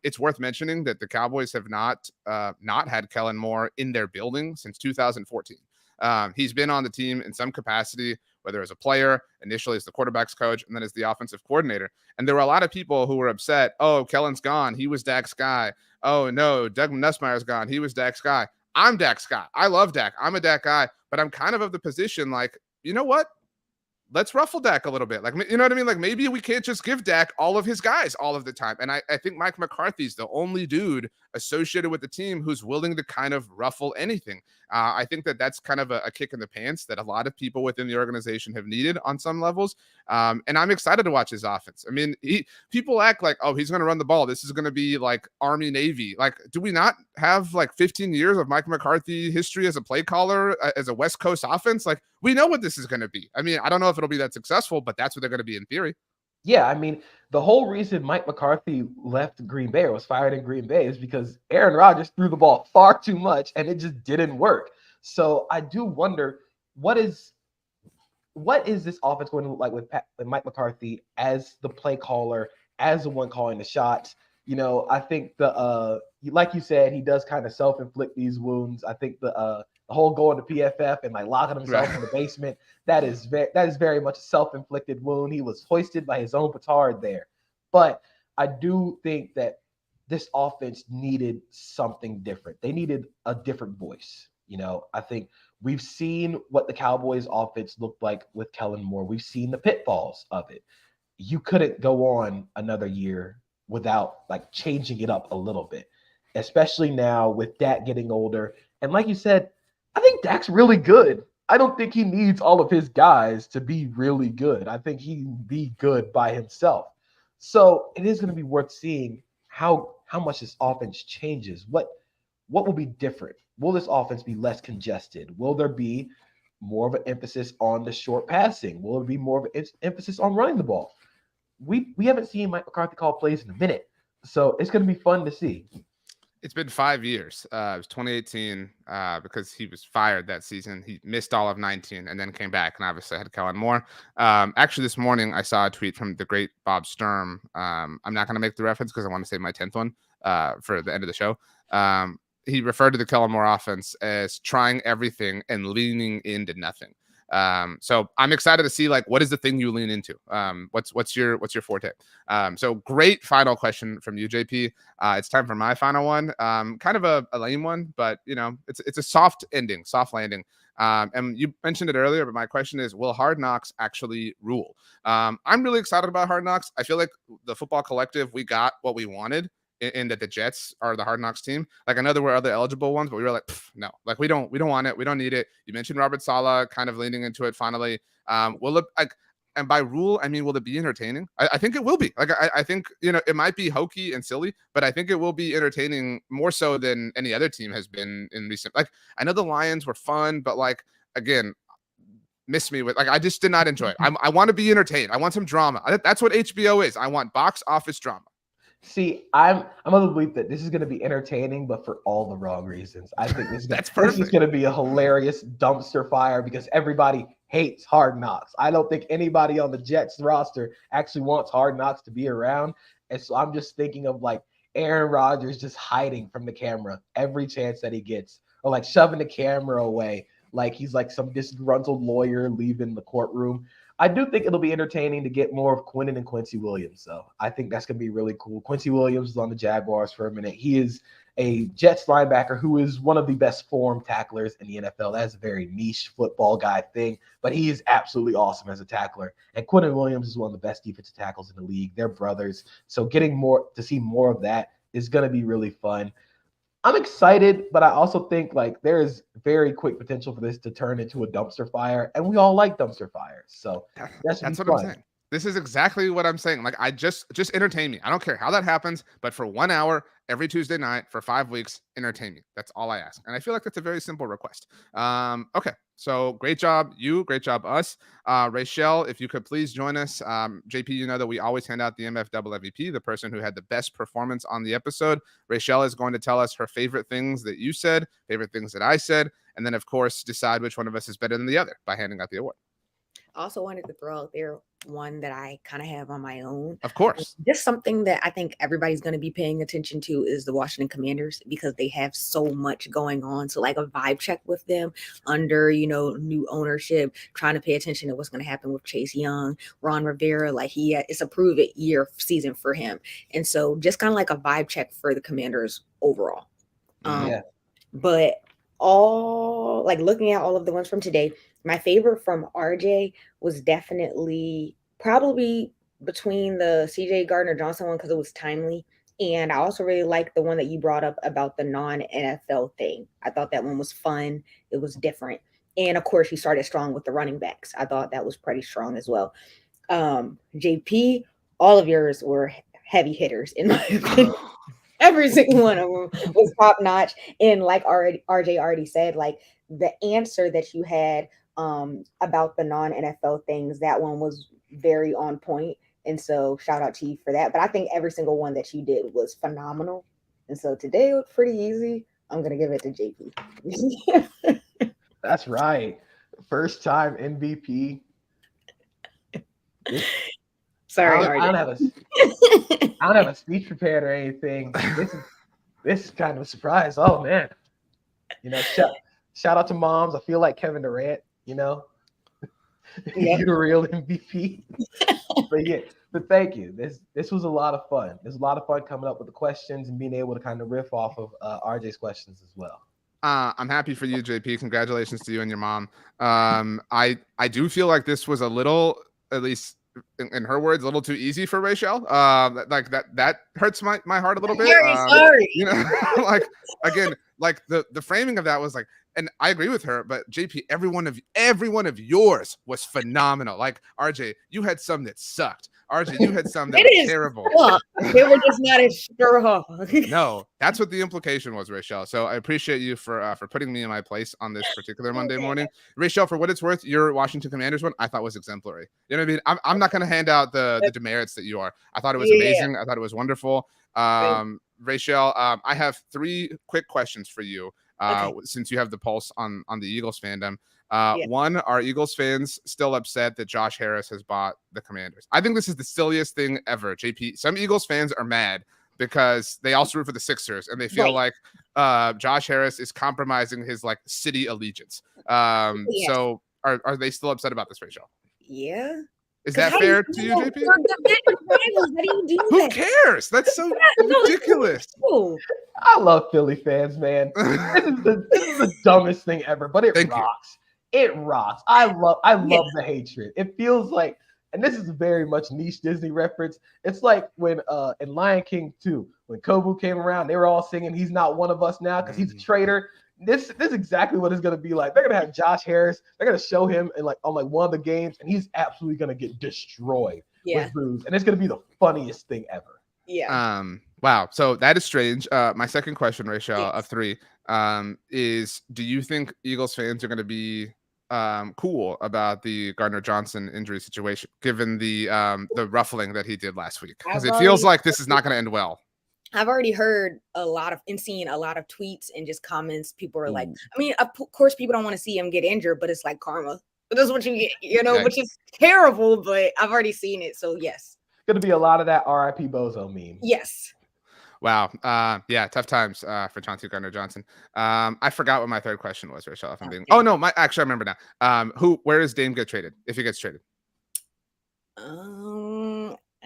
It's worth mentioning that the Cowboys have not had Kellen Moore in their building since 2014. He's been on the team in some capacity, whether as a player, initially as the quarterback's coach, and then as the offensive coordinator. And there were a lot of people who were upset. Oh, Kellen's gone. He was Dak's guy. Oh, no, Doug Nussmeier's gone. He was Dak's guy. I'm Dak's guy. I love Dak. I'm a Dak guy, but I'm kind of the position like, you know what? Let's ruffle Dak a little bit. Like, you know what I mean? Like, maybe we can't just give Dak all of his guys all of the time. And I think Mike McCarthy's the only dude associated with the team who's willing to kind of ruffle anything. I think that's kind of a kick in the pants that a lot of people within the organization have needed on some levels. And I'm excited to watch his offense. I mean, people act like, oh, he's going to run the ball. This is going to be like Army Navy. Like, do we not have like 15 years of Mike McCarthy history as a play caller, as a West Coast offense? Like, we know what this is going to be. I mean, I don't know if it'll be that successful, but that's what they're going to be in theory. Yeah, I mean, the whole reason Mike McCarthy left Green Bay or was fired in Green Bay is because Aaron Rodgers threw the ball far too much and it just didn't work. So I do wonder what is this offense going to look like with Mike McCarthy as the play caller, as the one calling the shots? You know, I think like you said, he does kind of self-inflict these wounds. I think the whole going to PFF and like locking himself in the basement, that is very much a self-inflicted wound. He was hoisted by his own petard there. But I do think that this offense needed something different. They needed a different voice. You know, I think we've seen what the Cowboys offense looked like with Kellen Moore. We've seen the pitfalls of it. You couldn't go on another year without like changing it up a little bit, especially now with Dak getting older. And like you said, I think Dak's really good. I don't think he needs all of his guys to be really good. I think he can be good by himself. So it is going to be worth seeing how much this offense changes. What will be different? Will this offense be less congested? Will there be more of an emphasis on the short passing? Will there be more of an emphasis on running the ball? We haven't seen Mike McCarthy call plays in a minute, so it's going to be fun to see. It's been 5 years. It was 2018 because he was fired that season. He missed all of 19 and then came back and obviously had Kellen Moore. Actually, this morning I saw a tweet from the great Bob Sturm. I'm not going to make the reference because I want to save my 10th one for the end of the show. He referred to the Kellen Moore offense as trying everything and leaning into nothing. So I'm excited to see like what is the thing you lean into. What's your forte? So great final question from you, JP. It's time for my final one. Kind of a lame one, but you know it's a soft ending, soft landing. And you mentioned it earlier, but my question is, will Hard Knocks actually rule? I'm really excited about Hard Knocks. I feel like the Football Collective, we got what we wanted in that the Jets are the Hard Knocks team. Like I know there were other eligible ones, but we were like, no, like we don't want it. We don't need it. You mentioned Robert Saleh kind of leaning into it finally. Will it like, and by rule, I mean, will it be entertaining? I think it will be. Like I think, you know, it might be hokey and silly, but I think it will be entertaining more so than any other team has been in recent. Like I know the Lions were fun, but like again, miss me with like I just did not enjoy it. I want to be entertained. I want some drama. That's what HBO is. I want box office drama. See, I'm of the belief that this is going to be entertaining, but for all the wrong reasons. I think this is going to be a hilarious dumpster fire because everybody hates Hard Knocks. I don't think anybody on the Jets roster actually wants Hard Knocks to be around. And so I'm just thinking of like Aaron Rodgers just hiding from the camera every chance that he gets, or like shoving the camera away like he's like some disgruntled lawyer leaving the courtroom. I do think it'll be entertaining to get more of Quinnen and Quincy Williams. So I think that's going to be really cool. Quincy Williams is on the Jaguars for a minute. He is a Jets linebacker who is one of the best formed tacklers in the NFL. That's a very niche football guy thing, but he is absolutely awesome as a tackler. And Quinnen Williams is one of the best defensive tackles in the league. They're brothers. So getting more to see more of that is going to be really fun. I'm excited, but I also think like there is very quick potential for this to turn into a dumpster fire, and we all like dumpster fires. So that's what I'm saying. This is exactly what I'm saying. Like I just entertain me. I don't care how that happens, but for 1 hour every Tuesday night for 5 weeks, entertain me. That's all I ask. And I feel like that's a very simple request. Okay. So great job, you. Great job, us. Rachel, if you could please join us. JP, you know that we always hand out the MF Double MVP, the person who had the best performance on the episode. Rachel is going to tell us her favorite things that you said, favorite things that I said, and then, of course, decide which one of us is better than the other by handing out the award. Also wanted to throw out there one that I kind of have on my own. Of course. Just something that I think everybody's going to be paying attention to is the Washington Commanders because they have so much going on. So like a vibe check with them under, you know, new ownership, trying to pay attention to what's going to happen with Chase Young, Ron Rivera, like it's a prove it season for him. And so just kind of like a vibe check for the Commanders overall. But all like looking at all of the ones from today, my favorite from RJ was definitely probably between the CJ Gardner Johnson one because it was timely. And I also really liked the one that you brought up about the non-NFL thing. I thought that one was fun. It was different. And of course, he started strong with the running backs. I thought that was pretty strong as well. JP, all of yours were heavy hitters in my opinion. Every single one of them was top notch. And like RJ already said, like the answer that you had about the non-NFL things, that one was very on point. And so shout out to you for that. But I think every single one that you did was phenomenal. And so today was pretty easy. I'm gonna give it to JP. That's right. First time MVP. Sorry, I don't have a speech prepared or anything. This is kind of a surprise. Oh man. Shout out to moms. I feel like Kevin Durant, Yep. You're the real MVP. But thank you. This was a lot of fun. There's a lot of fun coming up with the questions and being able to kind of riff off of RJ's questions as well. I'm happy for you, JP. Congratulations to you and your mom. I do feel like this was a little, at least in her words, a little too easy for Rachel. Like that hurts my heart a little bit. Sorry. Like again, like the framing of that was like, and I agree with her, but JP, every one of yours was phenomenal. Like RJ, you had some that sucked. RJ, you had some that were terrible. They were just not as strong. No, that's what the implication was, Rachel. So I appreciate you for putting me in my place on this particular Monday morning. Rachel, for what it's worth, your Washington Commanders one I thought was exemplary. You know what I mean? I'm not going to hand out the demerits that you are. I thought it was amazing. I thought it was wonderful. Rachel, I have 3 quick questions for you. Since you have the pulse on the Eagles fandom. One, are Eagles fans still upset that Josh Harris has bought the Commanders? I think this is the silliest thing ever, JP. Some Eagles fans are mad because they also root for the Sixers and they feel like Josh Harris is compromising his like city allegiance. So are they still upset about this, Rachel? Yeah. Is that fair to you, JP? Who cares? That's so ridiculous. I love Philly fans, man. This is the dumbest thing ever, but it rocks. It rocks. I love the hatred. It feels like, and this is a very much niche Disney reference. It's like when in Lion King 2, when Kobu came around, they were all singing "He's Not One of Us Now" because he's a traitor. This is exactly what it's gonna be like. They're gonna have Josh Harris. They're gonna show him in on one of the games, and he's absolutely gonna get destroyed with boos, and it's gonna be the funniest thing ever. Yeah. Wow. So that is strange. My second question, Rachel, of 3, is: do you think Eagles fans are gonna be cool about the Gardner Johnson injury situation, given the ruffling that he did last week? Because it feels like this is not gonna end well. I've already heard seen a lot of tweets and just comments. People are like, I mean, of course, people don't want to see him get injured, but it's like karma. That's what you get, which is terrible, but I've already seen it. So, yes. Going to be a lot of that RIP Bozo meme. Yes. Wow. Tough times for Chauncey Gardner Johnson. I forgot what my third question was, Rachel. If I'm being, actually, I remember now. Where does Dame get traded if he gets traded?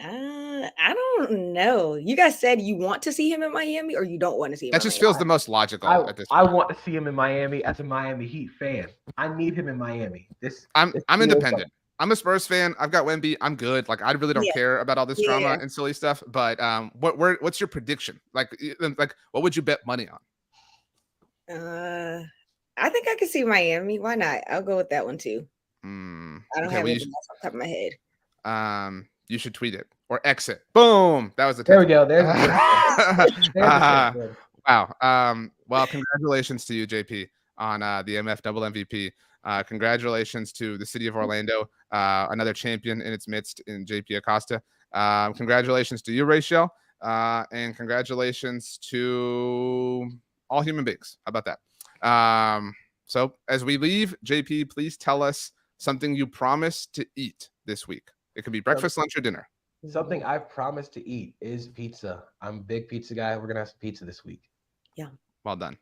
I don't know. You guys said you want to see him in Miami, or you don't want to see him. That just feels the most logical at this point. I want to see him in Miami as a Miami Heat fan. I need him in Miami. I'm independent. I'm a Spurs fan. I've got Wemby. I'm good. Like I really don't care about all this drama and silly stuff. But what's your prediction? Like what would you bet money on? I think I could see Miami. Why not? I'll go with that one too. I don't have anything else on top of my head. You should tweet it or exit. Boom. That was the there we go. There's wow. Well, congratulations to you, JP, on the MF double MVP. Congratulations to the city of Orlando, another champion in its midst in JP Acosta. Congratulations to you, Rachel, and congratulations to all human beings. How about that? So as we leave, JP, please tell us something you promised to eat this week. It could be breakfast, lunch, or dinner. Something I've promised to eat is pizza. I'm a big pizza guy. We're going to have some pizza this week. Yeah. Well done.